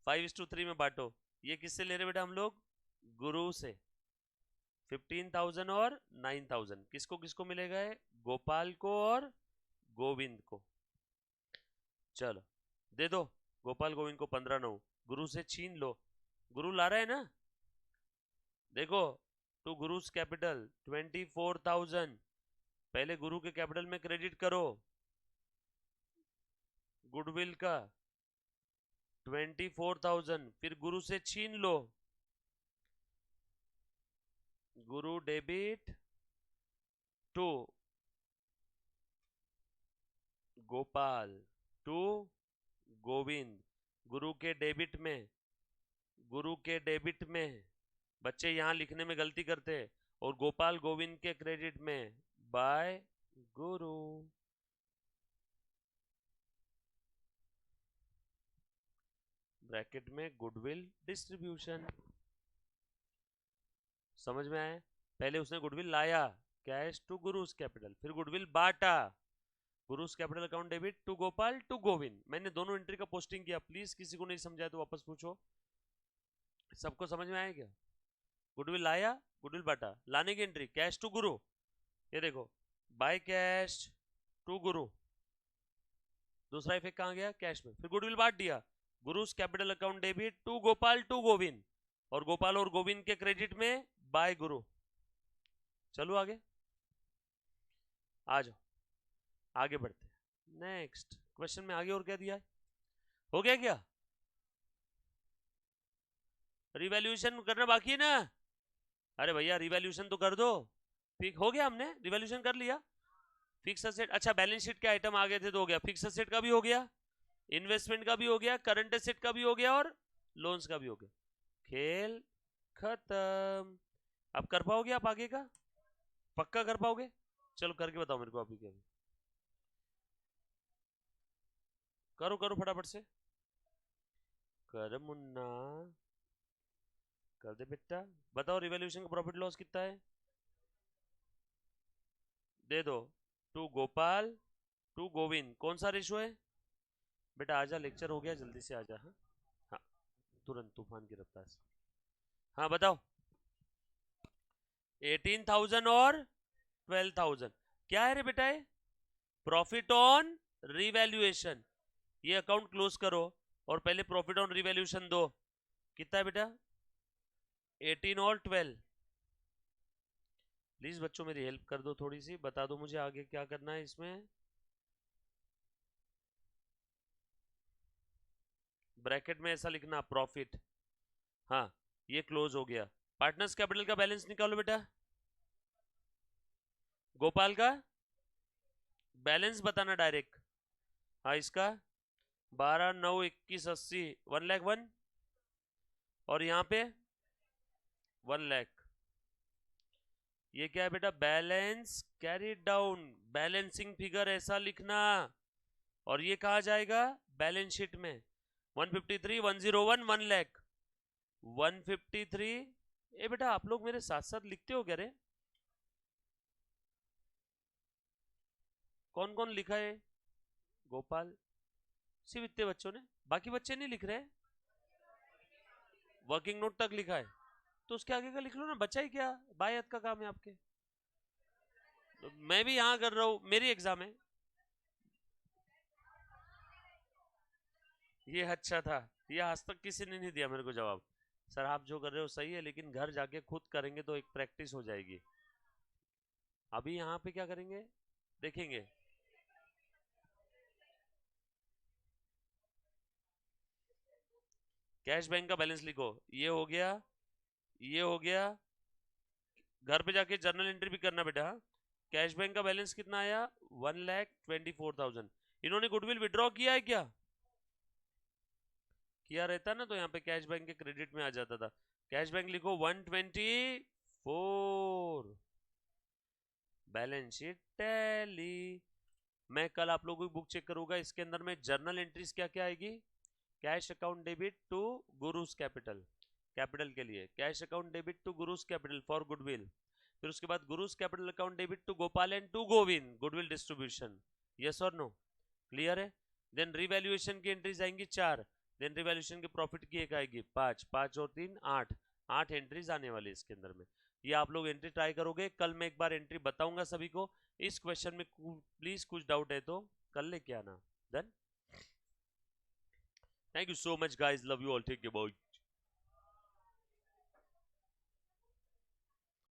5:3 में बांटो। ये किससे ले रहे बेटा हम लोग? गुरु से। 15,000 और 9,000 किसको किसको मिलेगा है? गोपाल को और गोविंद को। चलो दे दो गोपाल गोविंद को 15,900। गुरु से छीन लो, गुरु ला रहा है ना, देखो टू गुरुस कैपिटल 24,000। पहले गुरु के कैपिटल में क्रेडिट करो गुडविल का 24,000, फिर गुरु से छीन लो। Guru debit to Gopal to Govind. Guru के डेबिट में, गुरु के डेबिट में, बच्चे यहां लिखने में गलती करते हैं, और गोपाल गोविंद के क्रेडिट में बाय गुरु। ब्रैकेट में गुडविल डिस्ट्रीब्यूशन। समझ में आया? पहले उसने गुडविल लाया कैश टू गुरुस कैपिटल, फिर गुडविल बांटा, Guru's capital account debit to Gopal to Govind. मैंने दोनों एंट्री का पोस्टिंग किया, प्लीज किसी को नहीं समझाया तो वापस पूछो। सबको समझ में आया क्या? गुडविल लाया, गुडविल बांटा, लाने की एंट्री कैश टू गुरु, ये देखो बाय कैश टू गुरु। दूसरा इफेक्ट कहां गया? कैश में। फिर गुडविल बांट दिया, Guru's capital account debit to Gopal to Govind, और गोपाल और गोविंद के क्रेडिट में बाय गुरु। चलो आगे, आ जाओ आगे बढ़ते हैं। नेक्स्ट क्वेश्चन में आगे और क्या दिया है? हो गया क्या? रिवैल्यूएशन करना बाकी है ना? अरे भैया रिवैल्यूएशन तो कर दो। ठीक हो गया, हमने रिवैल्यूएशन कर लिया। फिक्स असेट, अच्छा बैलेंस शीट के आइटम आ गए थे तो हो गया। फिक्स असेट का भी हो गया, इन्वेस्टमेंट का भी हो गया, करंट असेट का भी हो गया, और लोन्स का भी हो गया। खेल खत्म। अब कर पाओगे आप आगे का? पक्का कर पाओगे? चलो करके बताओ मेरे को अभी क्या। करो करो फटाफट से, कर मुन्ना, कर दे बेटा। बताओ रिवैल्यूएशन का प्रॉफिट लॉस कितना है? दे दो, टू गोपाल टू गोविंद। कौन सा रेशो है बेटा? आजा, लेक्चर हो गया, जल्दी से आजा। हाँ हाँ, तुरंत तूफान की रफ्तार से। हाँ बताओ। 18,000 और 12,000 क्या है रे बेटा? ये प्रॉफिट ऑन रिवैल्यूएशन। ये अकाउंट क्लोज करो और पहले प्रॉफिट ऑन रिवैल्यूएशन दो। कितना है बेटा? 18 और 12। प्लीज बच्चों मेरी हेल्प कर दो थोड़ी सी, बता दो मुझे आगे क्या करना है इसमें। ब्रैकेट में ऐसा लिखना प्रॉफिट। हाँ ये क्लोज हो गया। पार्टनर्स कैपिटल का बैलेंस निकालो बेटा। गोपाल का बैलेंस बताना डायरेक्ट। हाँ इसका 12, 9, 21, 80, 1,01,000, और यहाँ पे 1,00,000। ये क्या है बेटा? Balance carried down, balancing figure ऐसा लिखना। और ये कहा जाएगा? बैलेंस शीट में। 153, 101, 1,00,000, 153। ए बेटा आप लोग मेरे साथ साथ लिखते हो क्या रे? कौन कौन लिखा है? गोपाल, सिर्फ इतने बच्चों ने, बाकी बच्चे नहीं लिख रहे? वर्किंग नोट तक लिखा है तो उसके आगे का लिख लो ना, बच्चा ही क्या, बायत का काम है आपके। तो मैं भी यहां कर रहा हूं, मेरी एग्जाम है। ये अच्छा था, ये आज तक किसी ने नहीं दिया मेरे को जवाब। सर आप जो कर रहे हो सही है, लेकिन घर जाके खुद करेंगे तो एक प्रैक्टिस हो जाएगी। अभी यहाँ पे क्या करेंगे देखेंगे। कैश बैंक का बैलेंस लिखो, ये हो गया, ये हो गया। घर पे जाके जर्नल एंट्री भी करना बेटा। कैश बैंक का बैलेंस कितना आया? 1,24,000। इन्होंने गुडविल विड्रॉ किया है क्या? किया रहता ना तो यहाँ पे कैश बैंक के क्रेडिट में आ जाता था। कैश बैंक लिखो 124। Balance sheet tally. मैं कल आप लोगों की बुक चेक करूंगा, इसके अंदर में जर्नल एंट्रीज क्या क्या आएगी। Cash account debit to Guru's capital, capital के लिए cash account debit to Guru's capital for goodwill. फिर उसके बाद Guru's capital account debit to Gopal and to Govind, goodwill distribution. Yes और नो? क्लियर है? देन रिवैल्यूएशन की एंट्रीज आएंगी 4। देन रिवैल्यूएशन के प्रॉफिट की एक आएगी 5, 5 और 3 8। 8 एंट्रीज आने वाली इसके अंदर में। ये आप लोग एंट्री ट्राई करोगे, कल मैं एक बार एंट्री बताऊंगा सभी को। इस क्वेश्चन में प्लीज कुछ डाउट है तो कल लेके आना। Done? Thank you so much guys, love you all, take care, bye.